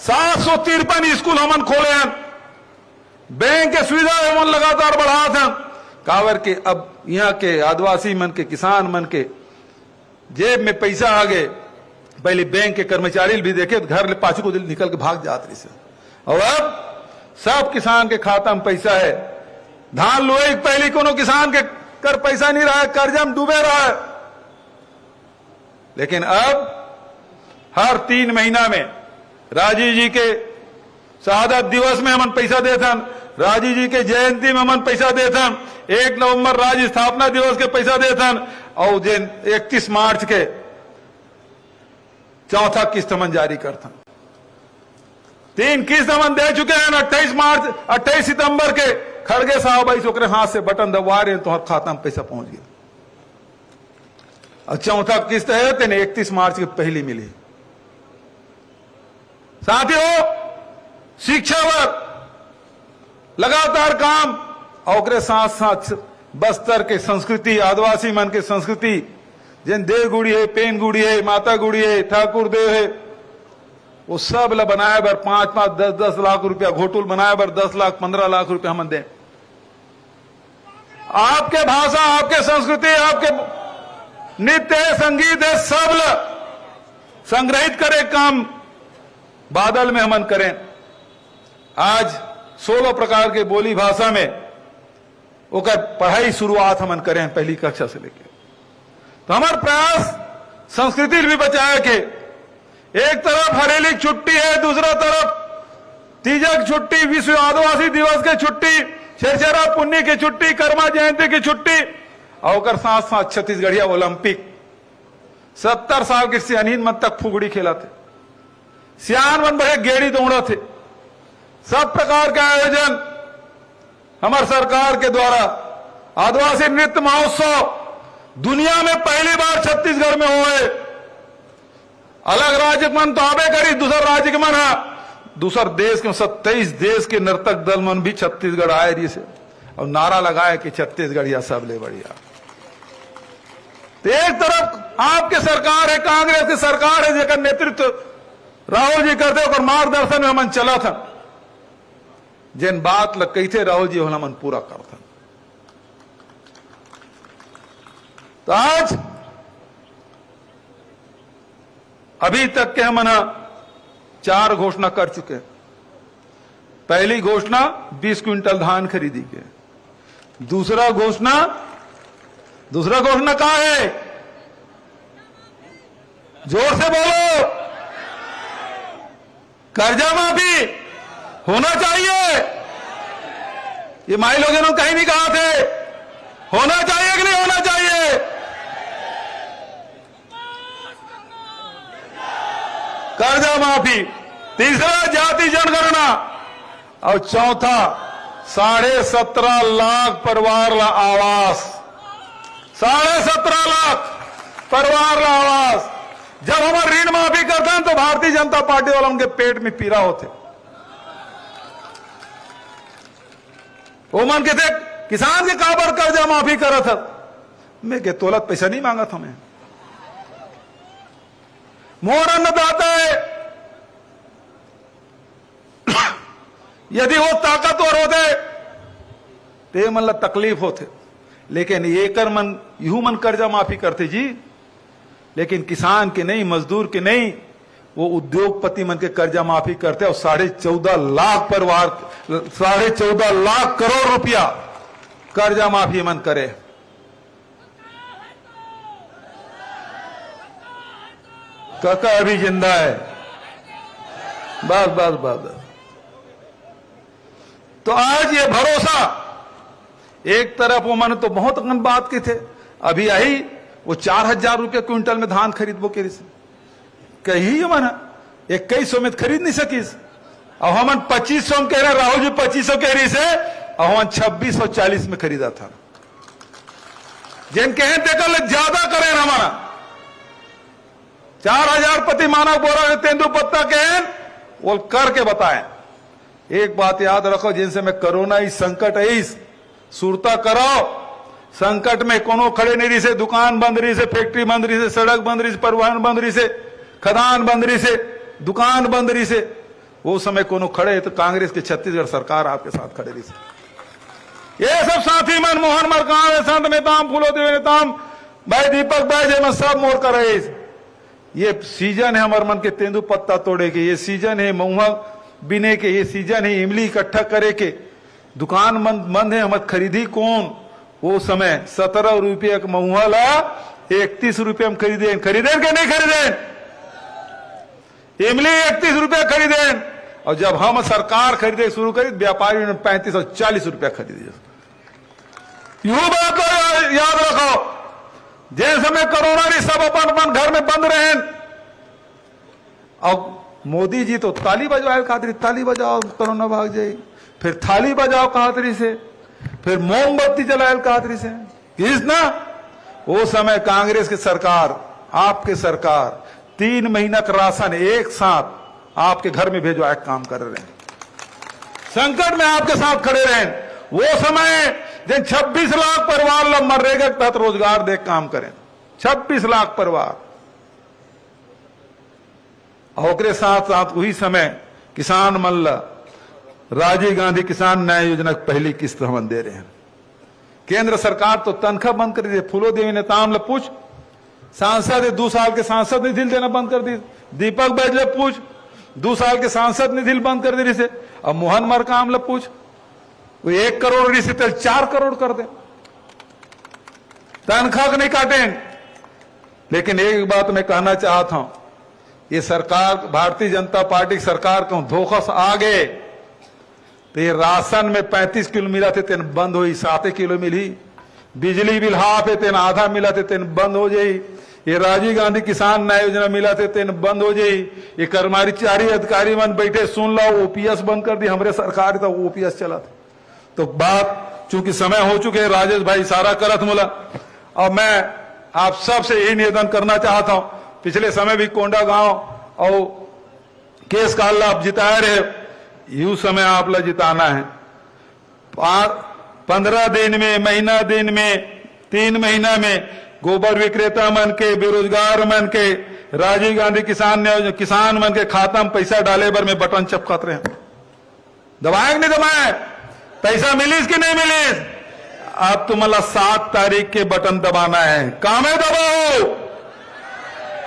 753 स्कूल हमन खोले हैं। बैंक के सुविधा हमन लगातार बढ़ा था। कावर के अब यहाँ के आदिवासी मन के, किसान मन के जेब में पैसा आ गए। पहले बैंक के कर्मचारी भी देखे घर ले पाछू को निकल के भाग जाते रही। और अब सब किसान के खाता में पैसा है। धान लोए पहले कोनो किसान के कर पैसा नहीं रहा है, कर्जा में डूबे रहा है। लेकिन अब हर 3 महीना में राजीव जी के शहादत दिवस में हमन पैसा देथन, राजीव जी के जयंती में हमन पैसा देथन, 1 नवंबर राज्य स्थापना दिवस के पैसा देथन, और जिन 31 मार्च के चौथा किस्त हमन जारी करथन। 3 किस्त हमन दे चुके हैं। 28 सितंबर के खड़गे साहब आई ओकरे हाथ से बटन दबा रहे, तो खाता में पैसा पहुंच गया। और चौथा किस्त है तेने 31 मार्च की पहली मिली। साथियों, शिक्षा पर लगातार काम, और ओकरे साथ साथ बस्तर के संस्कृति, आदिवासी मन के संस्कृति, जिन देव गुड़ी है, पेन गुड़ी है, माता गुड़ी है, ठाकुर देव है, वो सब ला बनाए बर 5-5, 10-10 लाख रुपया घोटुल बनाए बर 10 लाख 15 लाख रुपया हम दें। आपके भाषा, आपके संस्कृति, आपके नृत्य संगीत है, सब ला संग्रहित करे काम बादल में हमन करें। आज 16 प्रकार के बोली भाषा में ओकर पढ़ाई शुरुआत हमन करें पहली कक्षा से लेकर। तो हमारा प्रयास संस्कृति भी बचाए के, एक तरफ हरेली की छुट्टी है, दूसरा तरफ तीजा की छुट्टी, विश्व आदिवासी दिवस की छुट्टी, छेरछेरा पुण्य की छुट्टी, कर्मा जयंती की छुट्टी, और साथ साथ छत्तीसगढ़िया ओलंपिक 70 साल के सियानीन मन तक फुगड़ी खेला थे, सियान मन बड़े गेड़ी दौड़ा थे। सब प्रकार के आयोजन हमारे सरकार के द्वारा आदिवासी नृत्य महोत्सव दुनिया में पहली बार छत्तीसगढ़ में हुए। अलग राज्य मन तो आबे करी, दूसर राज्य के मन है, दूसर देश के 27 देश के नर्तक दल मन भी छत्तीसगढ़ आए रही से और नारा लगाए कि छत्तीसगढ़ या सबले बढ़िया। तो एक तरफ आपके सरकार है, कांग्रेस की सरकार है, जिसका नेतृत्व राहुल जी करते और मार्गदर्शन में हमन चला था। जिन बात लग कही थे राहुल जी होला मन पूरा करता। तो आज अभी तक के हम 4 घोषणा कर चुके हैं। पहली घोषणा 20 क्विंटल धान खरीदी के। दूसरा घोषणा कहां है? जोर से बोलो। कर्जा माफी होना चाहिए। ये माई लोगों ने कहीं नहीं कहा थे, होना चाहिए कि नहीं होना चाहिए? कर्जा माफी। तीसरा जाति जनगणना और चौथा 17.5 लाख परिवार ला आवास। 17.5 लाख परिवार ला आवास। जब हम ऋण माफी करते हैं तो भारतीय जनता पार्टी वाला उनके पेट में पीड़ा होते। वो मन के थे किसान के काबर कर्जा माफी करा था। मैं के तोलत पैसा नहीं मांगा था। मैं मोर अन्नदाता है, यदि वो ताकतवर होते तो मन ला तकलीफ होते, लेकिन ये कर मन यूं मन कर्जा माफी करते जी। लेकिन किसान के नहीं, मजदूर के नहीं, वो उद्योगपति मन के कर्जा माफी करते और 14.5 लाख परिवार, 14.5 लाख करोड़ रुपया कर्जा माफी मन करे। काका अभी जिंदा है। बस बस बस। तो आज ये भरोसा, एक तरफ वो मन तो बहुत गंद बात की थे, अभी आई वो 4,000 रुपये क्विंटल में धान खरीदबो के से कही मन 2100 में खरीद नहीं सकीस। और हमन 2500 में कह रहे, राहुल जी 2500 कह रही से, और हम 2640 में खरीदा था। जिन कहें देखो ज्यादा करें हमारा 4000 प्रति मानक बोरा तेंदुपत्ता कहें वो करके बताएं। एक बात याद रखो, जिनसे मैं कोरोना इस संकट है, इस सुरता करो। संकट में कोनो खड़े नहीं रही से, दुकान बंद रही से, फैक्ट्री बंद रही से, सड़क बंद रही से, परिवहन बंद रही से, खदान बंद रही से, दुकान बंद रही से, वो समय कोनो खड़े तो कांग्रेस की छत्तीसगढ़ सरकार आपके साथ खड़े रही से। ये सब साथी मन मोहन मरकाम, संत नेताम, फूलो देवी नेताम, भाई दीपक भाई जय सब मोर कर रहे। ये सीजन है हमारे मन के तेंदुपत्ता तोड़े के, ये सीजन है महुआ बिने के, ये सीजन है इमली इकट्ठा करे के। दुकान बंद है, हम खरीदी कौन? वो समय 17 रुपये का महुआ ला 31 रुपये में खरीदे के नहीं खरीदे? इमली 31 रुपये खरीदे। और जब हम सरकार खरीदे शुरू करी, व्यापारी ने 35 और 40 रुपया खरीदे। यूं बात को याद रखो, जिस समय कोरोना ने सब अपन घर में बंद रहे, और मोदी जी तो ताली बजाओ खातरी, ताली बजाओ कोरोना भाग जाए, फिर थाली बजाओ खातरी से, फिर मोमबत्ती जलाए खातरी से। किस ना वो समय कांग्रेस की सरकार, आपके सरकार 3 महीना का राशन एक साथ आपके घर में भेजवा एक काम कर रहे हैं। संकट में आपके साथ खड़े रहे। वो समय जिन 26 लाख परिवार ला मनरेगा के तहत रोजगार दे काम करें, 26 लाख परिवार। और साथ साथ वही समय किसान मन ला राजीव गांधी किसान न्याय योजना की पहली किस्त हम दे रहे हैं। केंद्र सरकार तो तनख्वाह बंद कर दी। फूलो देवी नेताम ले पूछ, सांसद 2 साल के सांसद निधि देना बंद कर दी। दीपक बैजले पूछ, 2 साल के सांसद निधि बंद कर दी से। अब मोहन मरकाम ले पूछ, वो 1 करोड़ से 4 करोड़ कर दे, तनख्वाह नहीं काटें। लेकिन एक बात मैं कहना चाहता हूं, ये सरकार भारतीय जनता पार्टी की सरकार को धोखा से आ गए तो ये राशन में 35 किलो मिला थे, तेन बंद हुई 7 किलो मिली। बिजली बिल हाफ है, तेन आधा मिला थे, तेन बंद हो जाई। ये राजीव गांधी किसान न्याय योजना मिला थे तेन बंद हो जाई। ये कर्मचारी अधिकारी मन बैठे सुन लो, ओपीएस बंद कर दी, हमारे सरकार था ओपीएस चला था। तो बात चूंकि समय हो चुके, राजेश भाई सारा करत मोला, और मैं आप सबसे यही निवेदन करना चाहता हूं, पिछले समय भी कोंडा गांव और केस काल आप जिताए रहे, यू समय आप ला जिताना है। 15 दिन में, महीना दिन में, 3 महीना में गोबर विक्रेता मन के, बेरोजगार मन के, राजीव गांधी किसान मन के खाता में पैसा डाले बर में बटन चपकत रहे, दबाए कि नहीं दबाए? पैसा मिलीस कि नहीं मिलीस? अब तुम्हारा 7 तारीख के बटन दबाना है। काम है, दबाओ,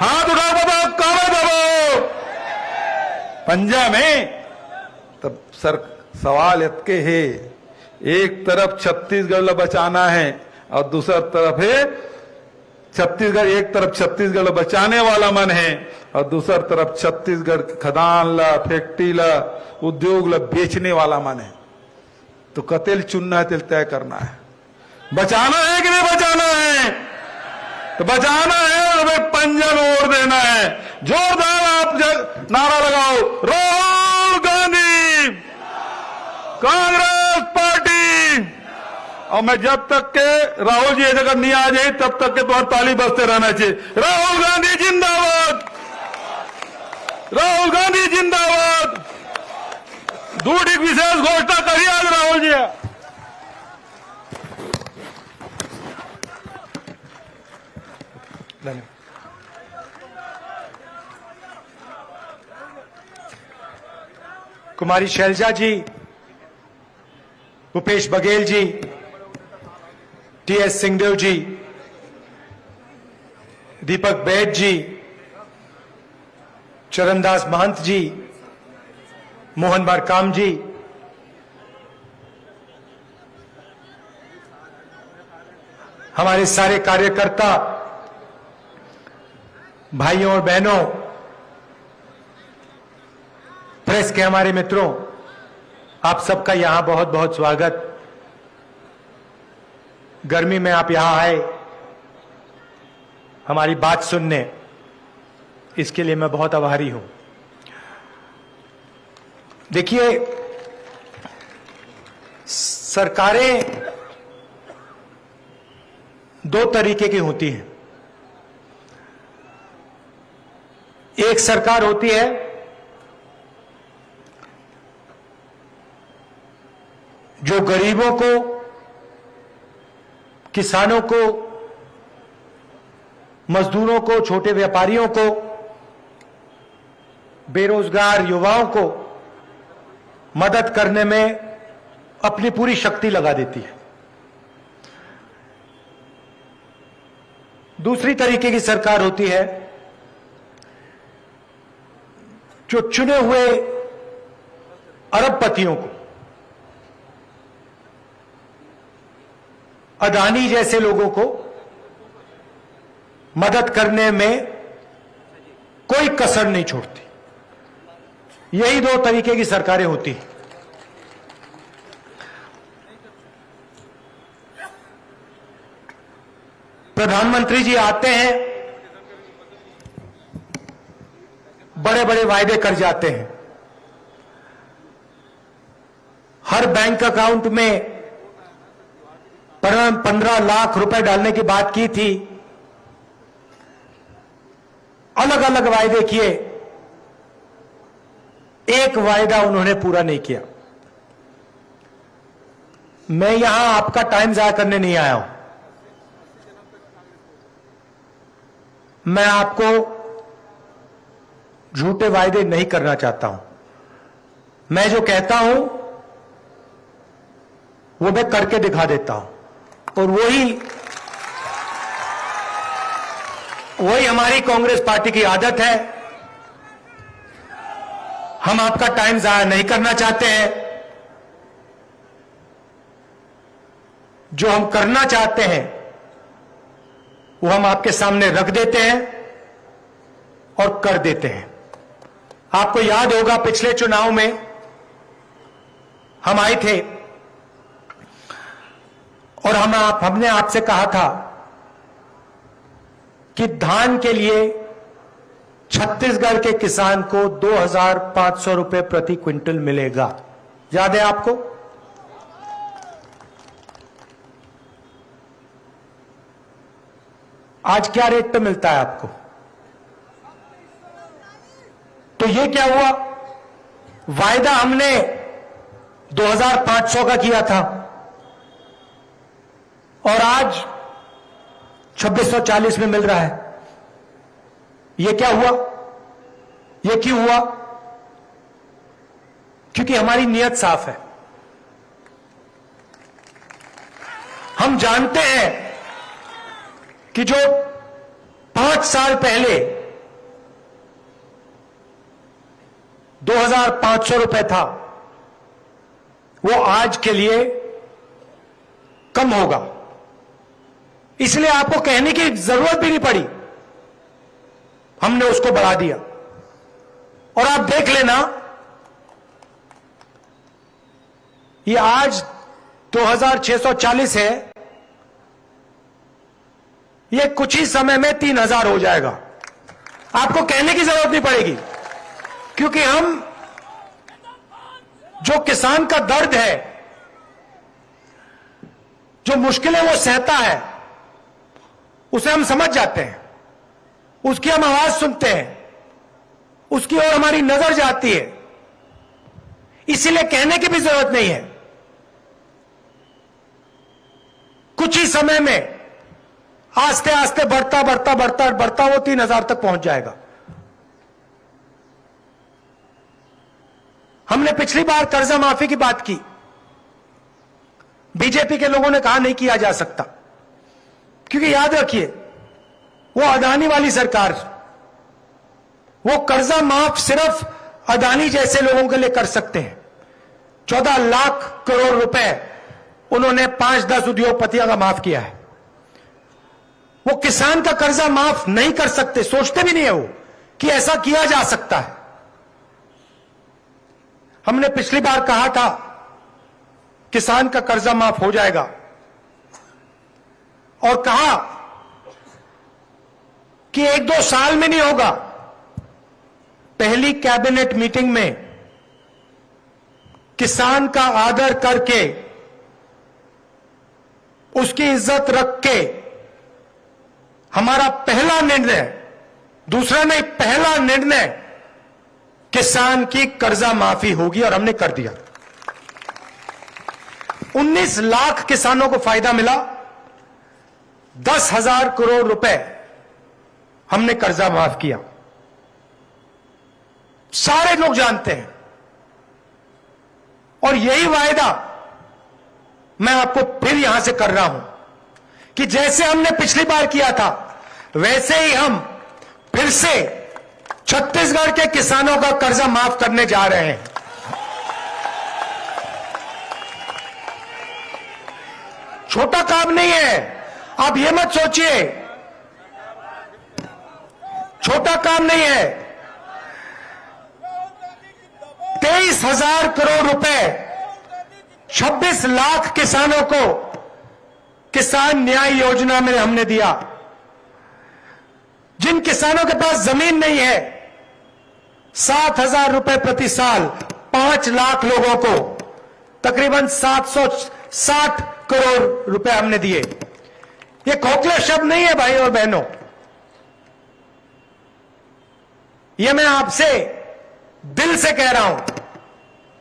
हाथ उठाओ बाबा, काम है, दबाओ पंजा में। तब सर सवाल इतके है, एक तरफ छत्तीसगढ़ ला बचाना है और दूसरा तरफ है छत्तीसगढ़, एक तरफ छत्तीसगढ़ ला बचाने वाला मन है और दूसरा तरफ छत्तीसगढ़ खदान ला, फैक्ट्री ला, उद्योग ला बेचने वाला मन है। तो कतेल चुनना है, तेल तय करना है। बचाना है कि नहीं बचाना है? तो बचाना है और भाई पंजा में ओढ़ देना है। जोरदार आप नारा लगाओ, राहुल गांधी कांग्रेस पार्टी। और मैं जब तक के राहुल जी अगर नहीं आ जाए तब तक के तुम्हारी ताली बजते रहना चाहिए। राहुल गांधी जिंदाबाद, राहुल गांधी जिंदाबाद। दूसरी विशेष घोषणा करिए आज राहुल जी। कुमारी शैलजा जी, भूपेश बघेल जी, टीएस सिंहदेव जी, दीपक बैद जी, चरणदास महंत जी, मोहन बारकाम जी, हमारे सारे कार्यकर्ता भाइयों और बहनों, प्रेस के हमारे मित्रों, आप सबका यहां बहुत बहुत स्वागत। गर्मी में आप यहां आए हमारी बात सुनने, इसके लिए मैं बहुत आभारी हूं। देखिए, सरकारें 2 तरीके की होती हैं। एक सरकार होती है जो गरीबों को, किसानों को, मजदूरों को, छोटे व्यापारियों को, बेरोजगार युवाओं को मदद करने में अपनी पूरी शक्ति लगा देती है। दूसरी तरीके की सरकार होती है जो चुने हुए अरबपतियों को, अदानी जैसे लोगों को मदद करने में कोई कसर नहीं छोड़ती। यही 2 तरीके की सरकारें होती हैं। प्रधानमंत्री जी आते हैं, बड़े बड़े वायदे कर जाते हैं। हर बैंक अकाउंट में 15 लाख रुपए डालने की बात की थी। अलग अलग वायदे किए, एक वायदा उन्होंने पूरा नहीं किया। मैं यहां आपका टाइम जाया करने नहीं आया हूं। मैं आपको झूठे वायदे नहीं करना चाहता हूं। मैं जो कहता हूं वो मैं करके दिखा देता हूं, और वही हमारी कांग्रेस पार्टी की आदत है। हम आपका टाइम जाया नहीं करना चाहते हैं। जो हम करना चाहते हैं वो हम आपके सामने रख देते हैं और कर देते हैं। आपको याद होगा, पिछले चुनाव में हम आए थे और हमने आपसे कहा था कि धान के लिए छत्तीसगढ़ के किसान को 2,500 रुपए प्रति क्विंटल मिलेगा। याद है आपको? आज क्या रेट पे मिलता है आपको? तो ये क्या हुआ? वायदा हमने 2,500 का किया था और आज 2,640 में मिल रहा है। ये क्या हुआ? ये क्यों हुआ? क्योंकि हमारी नीयत साफ है। हम जानते हैं कि जो 5 साल पहले 2,500 रुपए था, वो आज के लिए कम होगा। इसलिए आपको कहने की जरूरत भी नहीं पड़ी, हमने उसको बढ़ा दिया। और आप देख लेना, ये आज 2,640 है, ये कुछ ही समय में 3,000 हो जाएगा। आपको कहने की जरूरत नहीं पड़ेगी, क्योंकि हम जो किसान का दर्द है, जो मुश्किलें वो सहता है, उसे हम समझ जाते हैं, उसकी हम आवाज सुनते हैं, उसकी ओर हमारी नजर जाती है। इसीलिए कहने की भी जरूरत नहीं है। कुछ ही समय में आस्ते आस्ते बढ़ता बढ़ता बढ़ता बढ़ता वो 3,000 तक पहुंच जाएगा। हमने पिछली बार कर्जा माफी की बात की, बीजेपी के लोगों ने कहा नहीं किया जा सकता, क्योंकि याद रखिए, वो अदानी वाली सरकार, वो कर्जा माफ सिर्फ अदानी जैसे लोगों के लिए कर सकते हैं। 14 लाख करोड़ रुपए उन्होंने 5-10 उद्योगपतियों का माफ किया है। वो किसान का कर्जा माफ नहीं कर सकते, सोचते भी नहीं है वो कि ऐसा किया जा सकता है। हमने पिछली बार कहा था किसान का कर्जा माफ हो जाएगा, और कहा कि 1-2 साल में नहीं होगा। पहली कैबिनेट मीटिंग में किसान का आदर करके, उसकी इज्जत रख के, हमारा पहला निर्णय, दूसरा नहीं, पहला निर्णय, किसान की कर्जा माफी होगी, और हमने कर दिया। 19 लाख किसानों को फायदा मिला, 10,000 करोड़ रुपए हमने कर्जा माफ किया। सारे लोग जानते हैं, और यही वायदा मैं आपको फिर यहां से कर रहा हूं कि जैसे हमने पिछली बार किया था, वैसे ही हम फिर से छत्तीसगढ़ के किसानों का कर्जा माफ करने जा रहे हैं। छोटा काम नहीं है, आप ये मत सोचिए, छोटा काम नहीं है। 23,000 करोड़ रुपए 26 लाख किसानों को किसान न्याय योजना में हमने दिया। जिन किसानों के पास जमीन नहीं है, 7,000 रुपए प्रति साल 5 लाख लोगों को तकरीबन 760 करोड़ रुपए हमने दिए। ये खोखले शब्द नहीं है भाई और बहनों, ये मैं आपसे दिल से कह रहा हूं।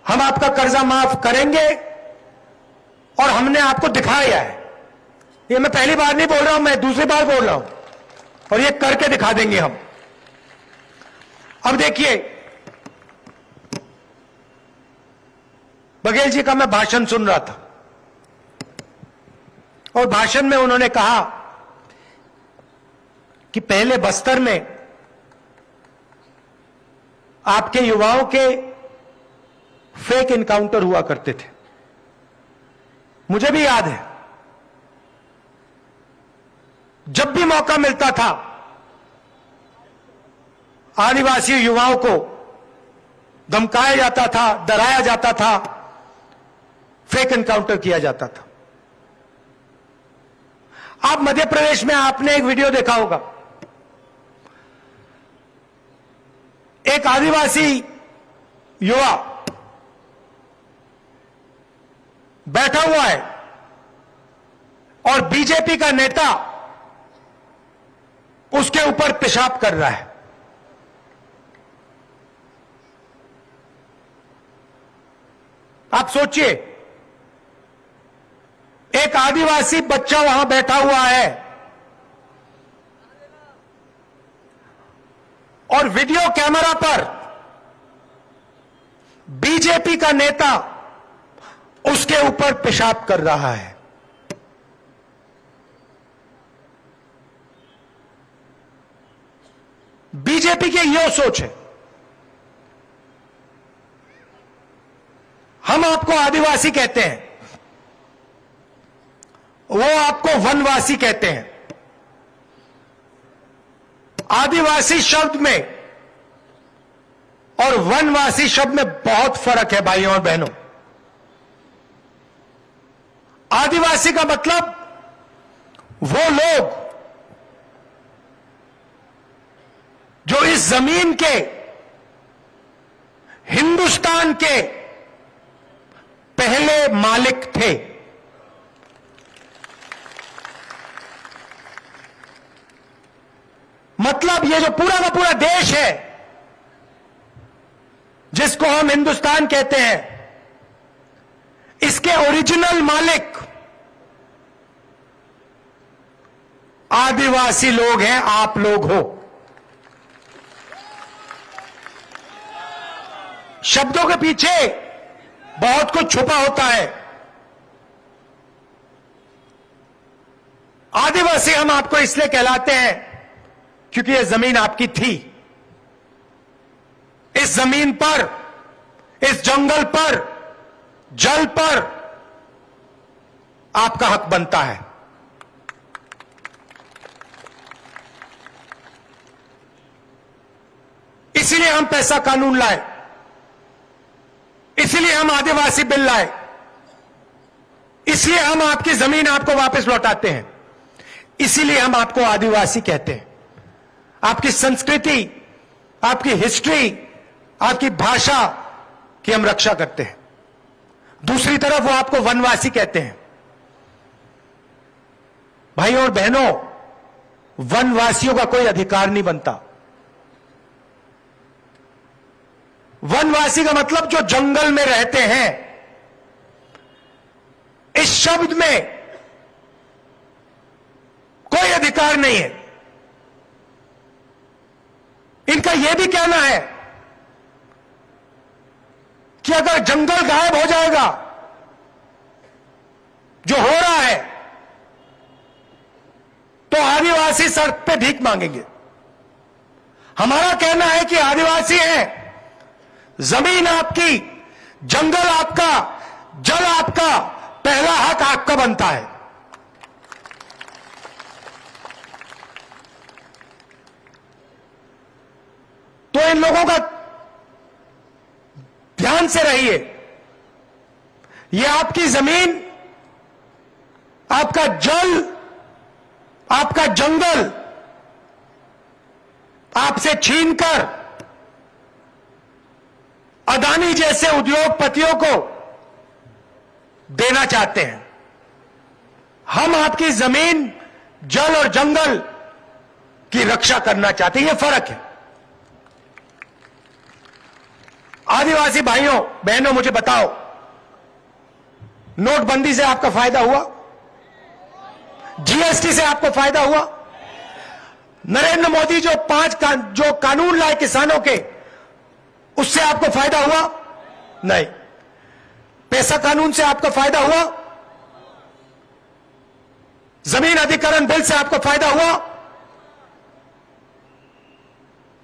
हम आपका कर्जा माफ करेंगे, और हमने आपको दिखाया है। ये मैं पहली बार नहीं बोल रहा हूं, मैं दूसरी बार बोल रहा हूं, और ये करके दिखा देंगे हम। अब देखिए, बघेल जी का मैं भाषण सुन रहा था, और भाषण में उन्होंने कहा कि पहले बस्तर में आपके युवाओं के फेक इनकाउंटर हुआ करते थे। मुझे भी याद है, जब भी मौका मिलता था, आदिवासी युवाओं को धमकाया जाता था, डराया जाता था, फेक एनकाउंटर किया जाता था। आप मध्य प्रदेश में आपने एक वीडियो देखा होगा, एक आदिवासी युवा बैठा हुआ है और बीजेपी का नेता उसके ऊपर पेशाब कर रहा है। आप सोचिए, एक आदिवासी बच्चा वहां बैठा हुआ है और वीडियो कैमरा पर बीजेपी का नेता उसके ऊपर पेशाब कर रहा है। बीजेपी की यह सोच है। हम आपको आदिवासी कहते हैं, वो आपको वनवासी कहते हैं। आदिवासी शब्द में और वनवासी शब्द में बहुत फर्क है भाइयों और बहनों। आदिवासी का मतलब वो लोग जो इस जमीन के, हिंदुस्तान के पहले मालिक थे। मतलब ये जो पूरा का पूरा देश है जिसको हम हिंदुस्तान कहते हैं, इसके ओरिजिनल मालिक आदिवासी लोग हैं, आप लोग हो। शब्दों के पीछे बहुत कुछ छुपा होता है। आदिवासी हम आपको इसलिए कहलाते हैं क्योंकि यह जमीन आपकी थी। इस जमीन पर, इस जंगल पर, जल पर आपका हक बनता है। इसीलिए हम पैसा कानून लाए, इसीलिए हम आदिवासी बिल लाए, इसलिए हम आपकी जमीन आपको वापस लौटाते हैं, इसीलिए हम आपको आदिवासी कहते हैं। आपकी संस्कृति, आपकी हिस्ट्री, आपकी भाषा की हम रक्षा करते हैं। दूसरी तरफ वो आपको वनवासी कहते हैं। भाइयों और बहनों, वनवासियों का कोई अधिकार नहीं बनता। वनवासी का मतलब जो जंगल में रहते हैं। इस शब्द में कोई अधिकार नहीं है। इनका यह भी कहना है कि अगर जंगल गायब हो जाएगा, जो हो रहा है, तो आदिवासी सड़क पे भीख मांगेंगे। हमारा कहना है कि आदिवासी हैं, जमीन आपकी, जंगल आपका, जल आपका, पहला हक आपका बनता है। तो इन लोगों का ध्यान से रहिए। यह आपकी जमीन, आपका जल, आपका जंगल आपसे छीनकर अदानी जैसे उद्योगपतियों को देना चाहते हैं। हम आपकी जमीन, जल और जंगल की रक्षा करना चाहते हैं। यह फर्क है। आदिवासी भाइयों बहनों, मुझे बताओ, नोटबंदी से आपका फायदा हुआ? जीएसटी से आपको फायदा हुआ? नरेंद्र मोदी जो जो कानून लाए किसानों के, उससे आपको फायदा हुआ? नहीं। पैसा कानून से आपको फायदा हुआ? जमीन अधिग्रहण बिल से आपको फायदा हुआ?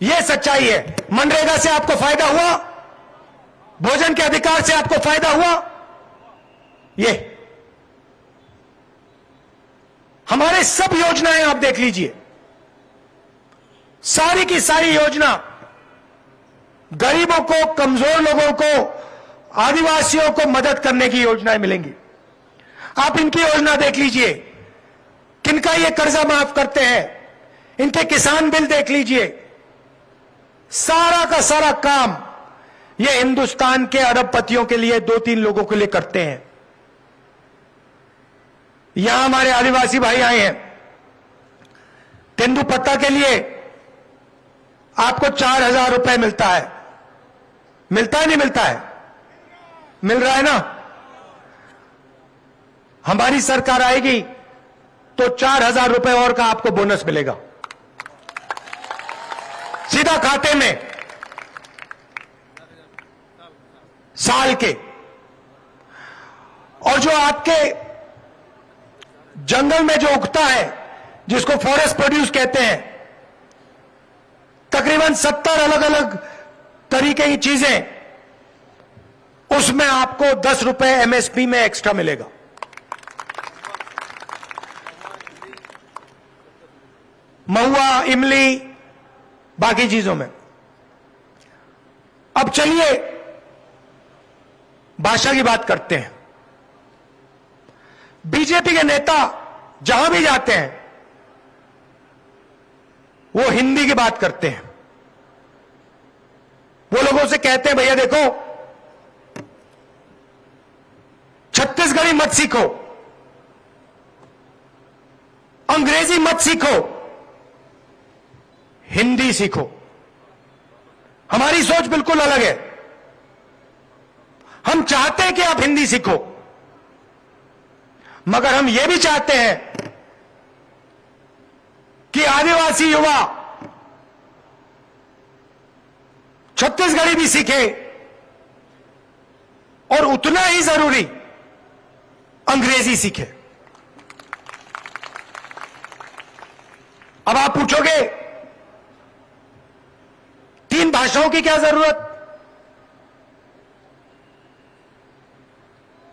यह सच्चाई है। मनरेगा से आपको फायदा हुआ? भोजन के अधिकार से आपको फायदा हुआ? ये हमारे सब योजनाएं आप देख लीजिए, सारी की सारी योजना गरीबों को, कमजोर लोगों को, आदिवासियों को मदद करने की योजनाएं मिलेंगी। आप इनकी योजना देख लीजिए, किनका ये कर्जा माफ करते हैं। इनके किसान बिल देख लीजिए, सारा का सारा काम ये हिंदुस्तान के अरबपतियों के लिए, 2-3 लोगों के लिए करते हैं। यहां हमारे आदिवासी भाई आए हैं, तेंदुपत्ता के लिए आपको 4,000 रुपए मिलता है। मिलता है नहीं मिलता है? मिल रहा है ना? हमारी सरकार आएगी तो 4,000 रुपए और का आपको बोनस मिलेगा सीधा खाते में, साल के। और जो आपके जंगल में जो उगता है, जिसको फॉरेस्ट प्रोड्यूस कहते हैं, तकरीबन 70 अलग अलग तरीके की चीजें, उसमें आपको 10 रुपए एमएसपी में एक्स्ट्रा मिलेगा। महुआ, इमली, बाकी चीजों में। अब चलिए भाषा की बात करते हैं। बीजेपी के नेता जहां भी जाते हैं वो हिंदी की बात करते हैं। वो लोगों से कहते हैं भैया देखो, छत्तीसगढ़ी मत सीखो, अंग्रेजी मत सीखो, हिंदी सीखो। हमारी सोच बिल्कुल अलग है। हम चाहते हैं कि आप हिंदी सीखो, मगर हम यह भी चाहते हैं कि आदिवासी युवा छत्तीसगढ़ी भी सीखे और उतना ही जरूरी अंग्रेजी सीखे। अब आप पूछोगे 3 भाषाओं की क्या जरूरत?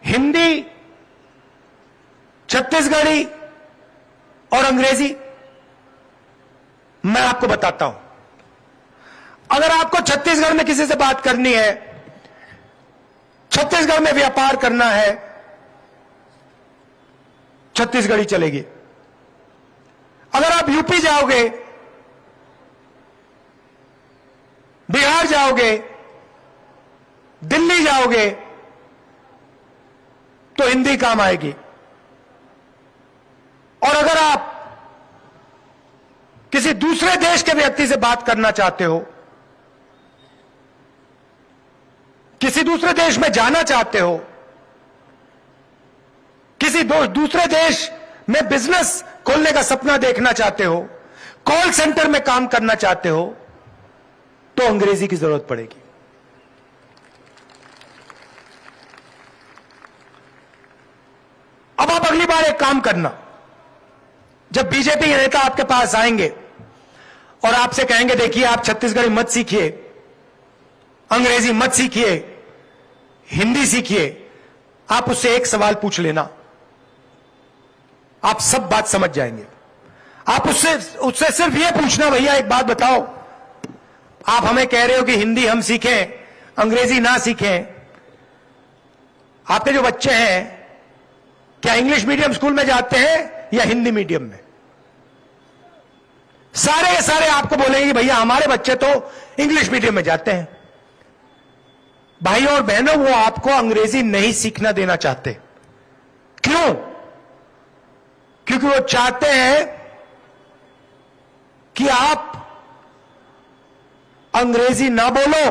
हिंदी, छत्तीसगढ़ी और अंग्रेजी। मैं आपको बताता हूं, अगर आपको छत्तीसगढ़ में किसी से बात करनी है, छत्तीसगढ़ में व्यापार करना है, छत्तीसगढ़ी चलेगी। अगर आप यूपी जाओगे, बिहार जाओगे, दिल्ली जाओगे, तो हिंदी काम आएगी। और अगर आप किसी दूसरे देश के व्यक्ति से बात करना चाहते हो, किसी दूसरे देश में जाना चाहते हो, किसी दूसरे देश में बिजनेस खोलने का सपना देखना चाहते हो, कॉल सेंटर में काम करना चाहते हो, तो अंग्रेजी की जरूरत पड़ेगी। अब आप अगली बार एक काम करना, जब बीजेपी के नेता आपके पास आएंगे और आपसे कहेंगे देखिए आप छत्तीसगढ़ी मत सीखिए, अंग्रेजी मत सीखिए, हिंदी सीखिए, आप उससे एक सवाल पूछ लेना, आप सब बात समझ जाएंगे। आप उससे सिर्फ यह पूछना, भैया एक बात बताओ, आप हमें कह रहे हो कि हिंदी हम सीखें, अंग्रेजी ना सीखें, आपके जो बच्चे हैं क्या इंग्लिश मीडियम स्कूल में जाते हैं या हिंदी मीडियम में? सारे के सारे आपको बोलेंगे कि भैया हमारे बच्चे तो इंग्लिश मीडियम में जाते हैं। भाई और बहनों, वो आपको अंग्रेजी नहीं सीखना देना चाहते। क्यों? क्योंकि वो चाहते हैं कि आप अंग्रेजी ना बोलो,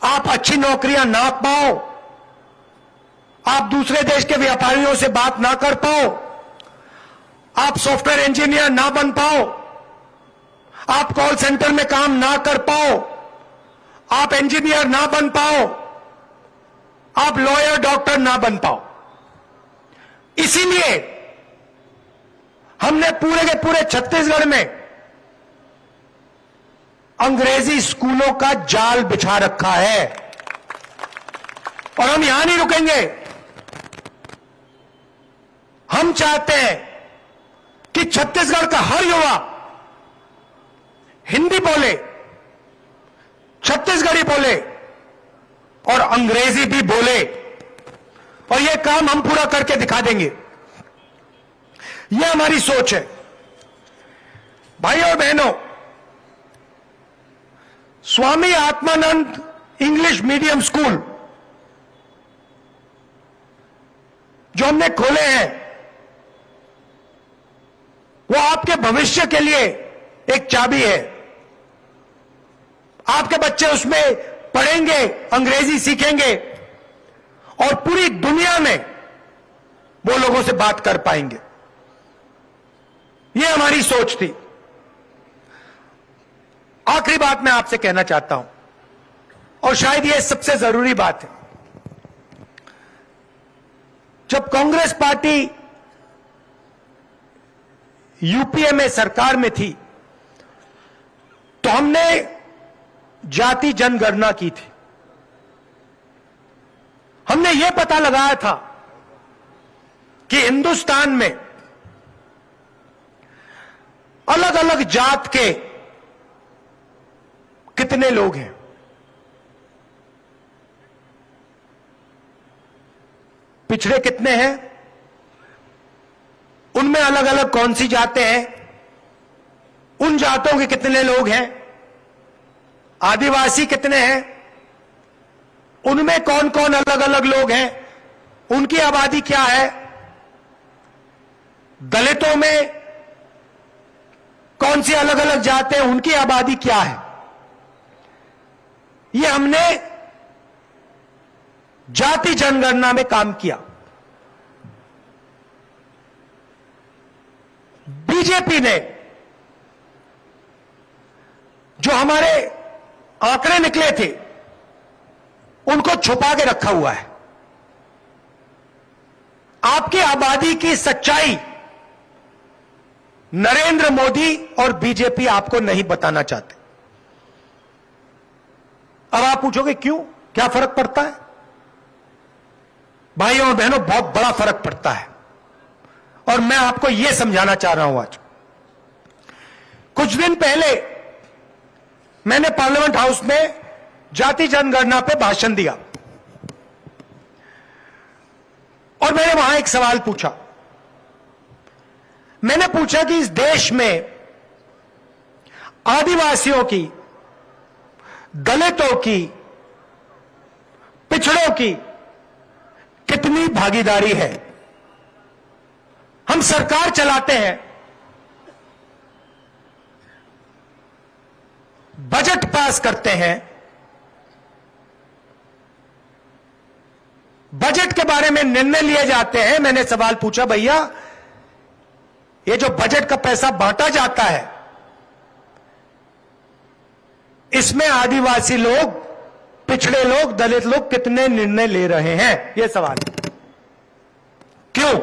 आप अच्छी नौकरियां ना पाओ, आप दूसरे देश के व्यापारियों से बात ना कर पाओ, आप सॉफ्टवेयर इंजीनियर ना बन पाओ, आप कॉल सेंटर में काम ना कर पाओ, आप इंजीनियर ना बन पाओ, आप लॉयर डॉक्टर ना बन पाओ। इसीलिए हमने पूरे के पूरे छत्तीसगढ़ में अंग्रेजी स्कूलों का जाल बिछा रखा है। और हम यहां नहीं रुकेंगे। हम चाहते हैं कि छत्तीसगढ़ का हर युवा हिंदी बोले, छत्तीसगढ़ी बोले और अंग्रेजी भी बोले, और यह काम हम पूरा करके दिखा देंगे। यह हमारी सोच है। भाई और बहनों, Swami Atmanand English medium school जो हमने खोले हैं, वो आपके भविष्य के लिए एक चाबी है। आपके बच्चे उसमें पढ़ेंगे, अंग्रेजी सीखेंगे और पूरी दुनिया में वो लोगों से बात कर पाएंगे। ये हमारी सोच थी। आखिरी बात मैं आपसे कहना चाहता हूं, और शायद ये सबसे जरूरी बात है। जब कांग्रेस पार्टी यूपीए में सरकार में थी तो हमने जाति जनगणना की थी। हमने यह पता लगाया था कि हिंदुस्तान में अलग अलग जात के कितने लोग हैं। पिछड़े कितने हैं, उनमें अलग अलग कौन सी जातें हैं, उन जातों के कितने लोग हैं, आदिवासी कितने हैं, उनमें कौन कौन अलग अलग लोग हैं, उनकी आबादी क्या है, दलितों में कौन सी अलग अलग जातें हैं, उनकी आबादी क्या है। यह हमने जाति जनगणना में काम किया। बीजेपी ने जो हमारे आंकड़े निकले थे उनको छुपा के रखा हुआ है। आपकी आबादी की सच्चाई नरेंद्र मोदी और बीजेपी आपको नहीं बताना चाहते। अब आप पूछोगे क्यों, क्या फर्क पड़ता है? भाइयों और बहनों, बहुत बड़ा फर्क पड़ता है और मैं आपको यह समझाना चाह रहा हूं। आज कुछ दिन पहले मैंने पार्लियामेंट हाउस में जाति जनगणना पे भाषण दिया और मैंने वहां एक सवाल पूछा। मैंने पूछा कि इस देश में आदिवासियों की, दलितों की, पिछड़ों की कितनी भागीदारी है। हम सरकार चलाते हैं, बजट पास करते हैं, बजट के बारे में निर्णय लिए जाते हैं। मैंने सवाल पूछा, भैया ये जो बजट का पैसा बांटा जाता है इसमें आदिवासी लोग, पिछड़े लोग, दलित लोग कितने निर्णय ले रहे हैं? यह सवाल। क्यों?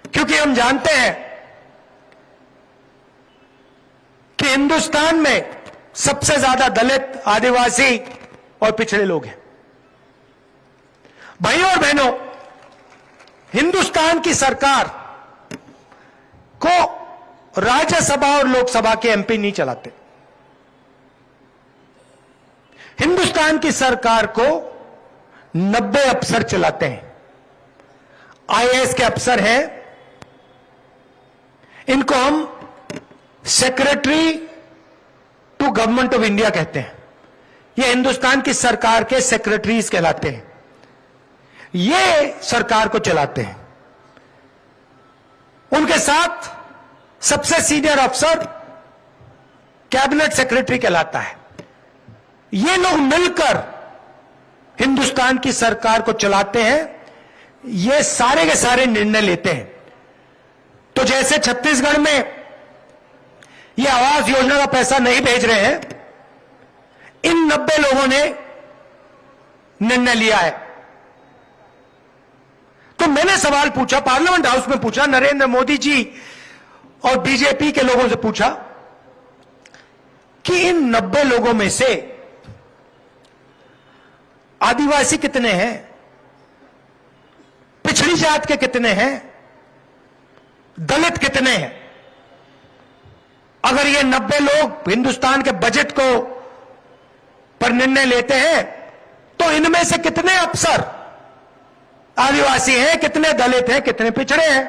क्योंकि हम जानते हैं कि हिंदुस्तान में सबसे ज्यादा दलित, आदिवासी और पिछड़े लोग हैं। भाइयों और बहनों, हिंदुस्तान की सरकार को राज्यसभा और लोकसभा के एमपी नहीं चलाते। हिंदुस्तान की सरकार को 90 अफसर चलाते हैं। आईएएस के अफसर हैं, इनको हम secretary to government of India कहते हैं। ये हिंदुस्तान की सरकार के सेक्रेटरीज कहलाते हैं। ये सरकार को चलाते हैं। उनके साथ सबसे सीनियर अफसर कैबिनेट सेक्रेटरी कहलाता है। ये लोग मिलकर हिंदुस्तान की सरकार को चलाते हैं। ये सारे के सारे निर्णय लेते हैं। तो जैसे छत्तीसगढ़ में ये आवास योजना का पैसा नहीं भेज रहे हैं, इन 90 लोगों ने निर्णय लिया है। तो मैंने सवाल पूछा, पार्लियामेंट हाउस में पूछा, नरेंद्र मोदी जी और बीजेपी के लोगों से पूछा कि इन 90 लोगों में से आदिवासी कितने हैं, पिछड़ी जात के कितने हैं, दलित कितने हैं। अगर ये 90 लोग हिंदुस्तान के बजट को पर निर्णय लेते हैं तो इनमें से कितने अफसर आदिवासी हैं, कितने दलित हैं, कितने पिछड़े हैं?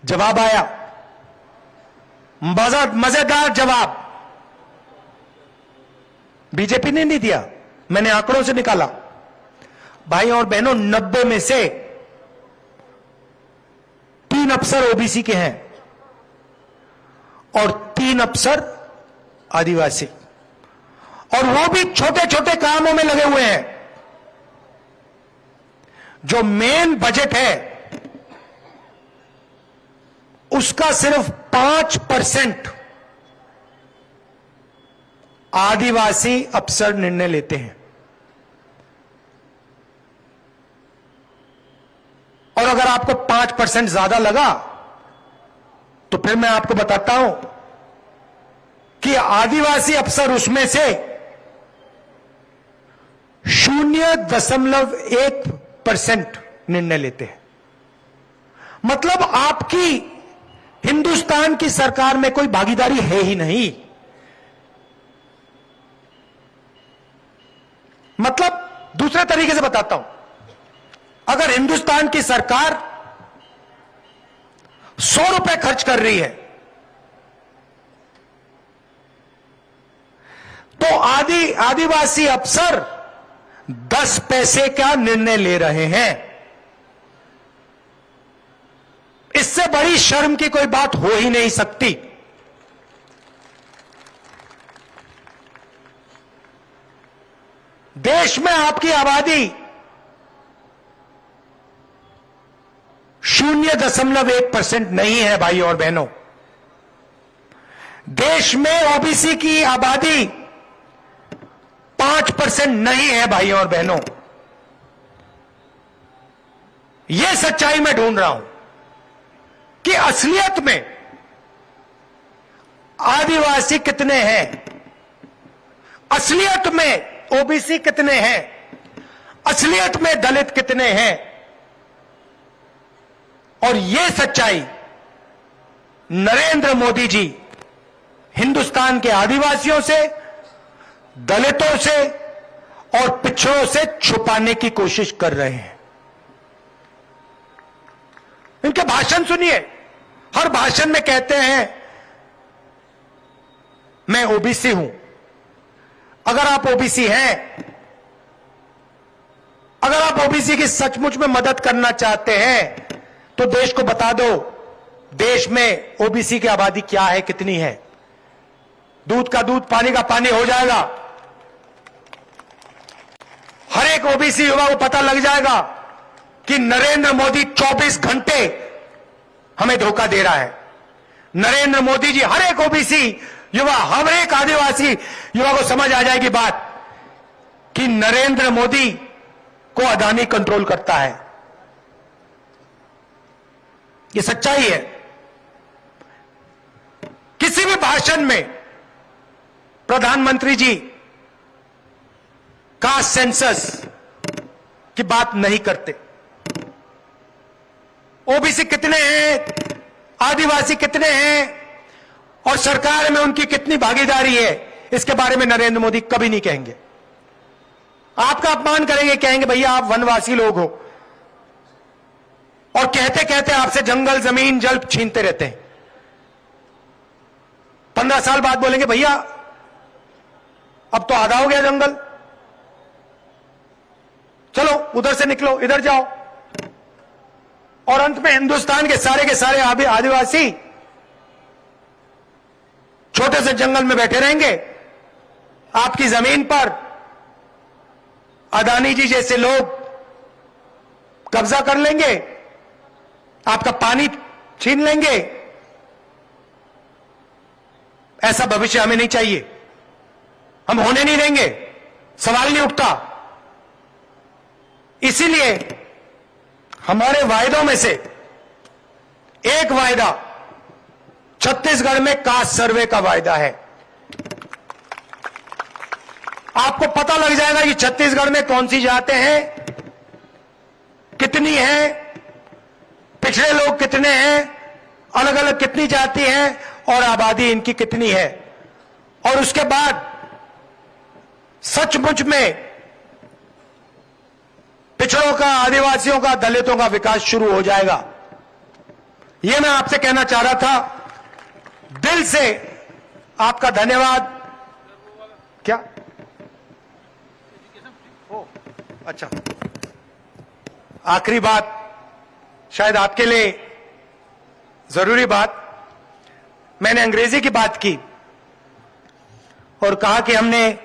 जवाब आया मजेदार जवाब बीजेपी ने नहीं दिया, मैंने आंकड़ों से निकाला। भाई और बहनों, 90 में से 3 अफसर ओबीसी के हैं और 3 अफसर आदिवासी, और वो भी छोटे छोटे कामों में लगे हुए हैं। जो मेन बजट है उसका सिर्फ 5% आदिवासी अफसर निर्णय लेते हैं। और अगर आपको 5% ज्यादा लगा तो फिर मैं आपको बताता हूं कि आदिवासी अफसर उसमें से 0.1% निर्णय लेते हैं। मतलब आपकी हिंदुस्तान की सरकार में कोई भागीदारी है ही नहीं। मतलब दूसरे तरीके से बताता हूं, अगर हिंदुस्तान की सरकार 100 रुपए खर्च कर रही है तो आदिवासी अफसर 10 पैसे का निर्णय ले रहे हैं। इससे बड़ी शर्म की कोई बात हो ही नहीं सकती। देश में आपकी आबादी 0.1% नहीं है भाई और बहनों। देश में ओबीसी की आबादी 5% नहीं है भाई और बहनों। यह सच्चाई मैं ढूंढ रहा हूं कि असलियत में आदिवासी कितने हैं, असलियत में ओबीसी कितने हैं, असलियत में दलित कितने हैं। और यह सच्चाई नरेंद्र मोदी जी हिंदुस्तान के आदिवासियों से, दलितों से और पिछड़ों से छुपाने की कोशिश कर रहे हैं। इनके भाषण सुनिए, हर भाषण में कहते हैं मैं ओबीसी हूं। अगर आप ओबीसी हैं, अगर आप ओबीसी की सचमुच में मदद करना चाहते हैं तो देश को बता दो देश में ओबीसी की आबादी क्या है, कितनी है। दूध का दूध, पानी का पानी हो जाएगा। हर एक ओबीसी युवा को पता लग जाएगा कि नरेंद्र मोदी 24 घंटे हमें धोखा दे रहा है। नरेंद्र मोदी जी, हर एक ओबीसी युवा, हर एक आदिवासी युवा को समझ आ जाएगी बात कि नरेंद्र मोदी को अदानी कंट्रोल करता है। ये सच्चाई है। किसी भी भाषण में प्रधानमंत्री जी कास्ट सेंसस की बात नहीं करते। ओबीसी कितने हैं, आदिवासी कितने हैं और सरकार में उनकी कितनी भागीदारी है, इसके बारे में नरेंद्र मोदी कभी नहीं कहेंगे। आपका अपमान करेंगे, कहेंगे भैया आप वनवासी लोग हो, और कहते कहते आपसे जंगल, जमीन, जल छीनते रहते हैं। 15 साल बाद बोलेंगे भैया अब तो आधा हो गया जंगल, चलो उधर से निकलो, इधर जाओ। और अंत में हिंदुस्तान के सारे आदिवासी छोटे से जंगल में बैठे रहेंगे। आपकी जमीन पर अदानी जी जैसे लोग कब्जा कर लेंगे, आपका पानी छीन लेंगे। ऐसा भविष्य हमें नहीं चाहिए, हम होने नहीं देंगे, सवाल नहीं उठता। इसीलिए हमारे वायदों में से एक वायदा छत्तीसगढ़ में कास्ट सर्वे का वायदा है। आपको पता लग जाएगा कि छत्तीसगढ़ में कौन सी जातें हैं, कितनी हैं, पिछड़े लोग कितने हैं, अलग अलग कितनी जाति हैं और आबादी इनकी कितनी है। और उसके बाद सचमुच में पिछड़ों का, आदिवासियों का, दलितों का विकास शुरू हो जाएगा। यह मैं आपसे कहना चाह रहा था। दिल से आपका धन्यवाद। क्या अच्छा, आखिरी बात, शायद आपके लिए जरूरी बात, मैंने अंग्रेजी की बात की और कहा कि हमने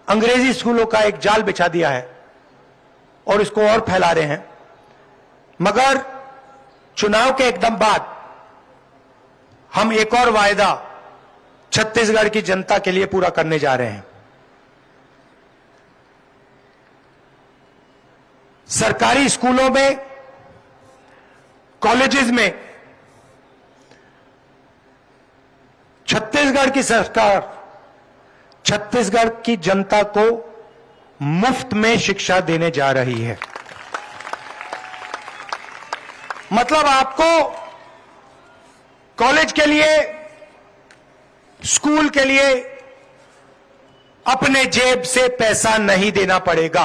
अंग्रेजी स्कूलों का एक जाल बिछा दिया है और इसको और फैला रहे हैं, मगर चुनाव के एकदम बाद हम एक और वायदा छत्तीसगढ़ की जनता के लिए पूरा करने जा रहे हैं। सरकारी स्कूलों में, कॉलेजेस में छत्तीसगढ़ की सरकार छत्तीसगढ़ की जनता को मुफ्त में शिक्षा देने जा रही है। मतलब आपको कॉलेज के लिए, स्कूल के लिए अपने जेब से पैसा नहीं देना पड़ेगा।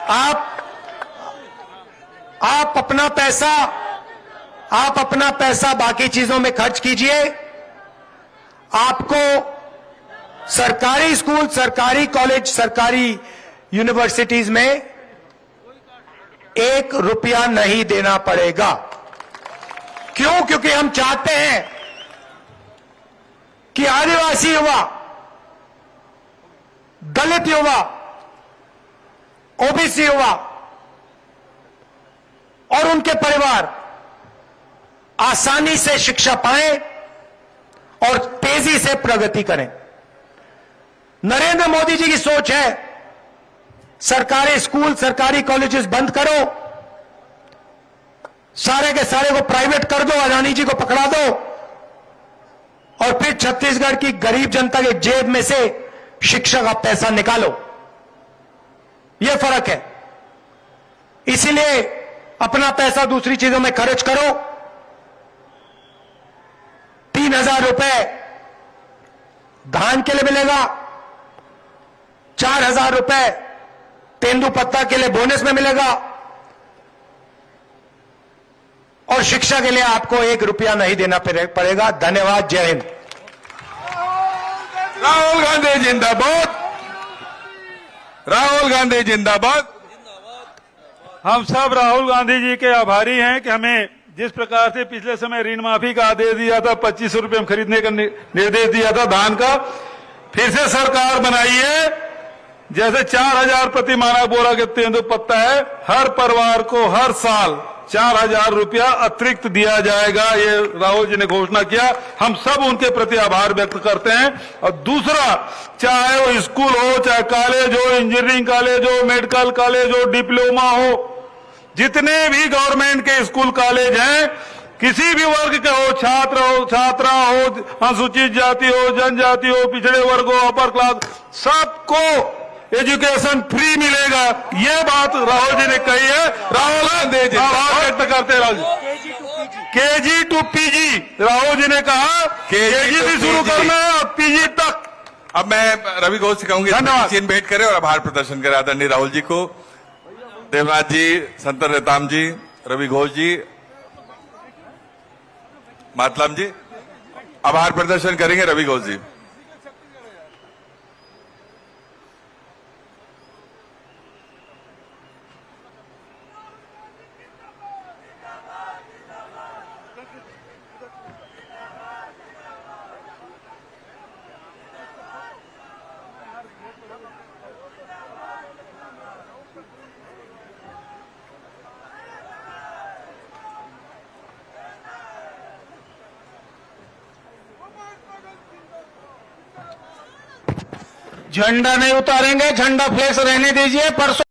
आप अपना पैसा बाकी चीजों में खर्च कीजिए। आपको सरकारी स्कूल, सरकारी कॉलेज, सरकारी यूनिवर्सिटीज में 1 रुपया नहीं देना पड़ेगा। क्यों? क्योंकि हम चाहते हैं कि आदिवासी युवा, दलित युवा, ओबीसी युवा और उनके परिवार आसानी से शिक्षा पाएं और तेजी से प्रगति करें। नरेंद्र मोदी जी की सोच है, सरकारी स्कूल, सरकारी कॉलेजेस बंद करो, सारे के सारे को प्राइवेट कर दो, अदानी जी को पकड़ा दो और फिर छत्तीसगढ़ की गरीब जनता के जेब में से शिक्षा का पैसा निकालो। यह फर्क है। इसीलिए अपना पैसा दूसरी चीजों में खर्च करो। 3,000 रुपए धान के लिए मिलेगा, 4,000 रुपए तेंदुपत्ता के लिए बोनस में मिलेगा और शिक्षा के लिए आपको 1 रुपया नहीं देना पड़ेगा। धन्यवाद। जय हिंद। राहुल गांधी जिंदाबाद, राहुल गांधी जिंदाबाद। हम सब राहुल गांधी जी के आभारी हैं कि हमें जिस प्रकार से पिछले समय ऋण माफी का आदेश दिया था, 2500 रुपए में खरीदने का निर्देश दिया था धान का, फिर से सरकार बनाई है। जैसे 4,000 प्रति मानक बोरा के तेंदुपत्ता है, हर परिवार को हर साल 4,000 रुपया अतिरिक्त दिया जाएगा। ये राहुल जी ने घोषणा किया, हम सब उनके प्रति आभार व्यक्त करते हैं। और दूसरा, चाहे वो स्कूल हो, चाहे कॉलेज हो, इंजीनियरिंग कॉलेज हो, मेडिकल कॉलेज हो, डिप्लोमा हो, जितने भी गवर्नमेंट के स्कूल कॉलेज हैं, किसी भी वर्ग के हो, छात्र हो, छात्रा हो, अनुसूचित जाति हो, जनजाति हो, पिछड़े वर्ग हो, अपर क्लास, सबको एजुकेशन फ्री मिलेगा। ये बात राहुल जी ने कही है। राहुल गांधी आभार व्यक्त करते हैं। Rahul ji KG to PG Rahul ji ने कहा, KG भी शुरू करना है और PG तक। अब मैं रवि घोष से कहूंगी चिन्ह भेंट करें और आभार प्रदर्शन करें आदरणीय राहुल जी को। देवनाथ जी, संतर नेताम जी, रवि घोष जी, मातलाम जी आभार प्रदर्शन करेंगे। रवि घोष जी। झंडा नहीं उतारेंगे, झंडा फ्लेक्स रहने दीजिए। परसों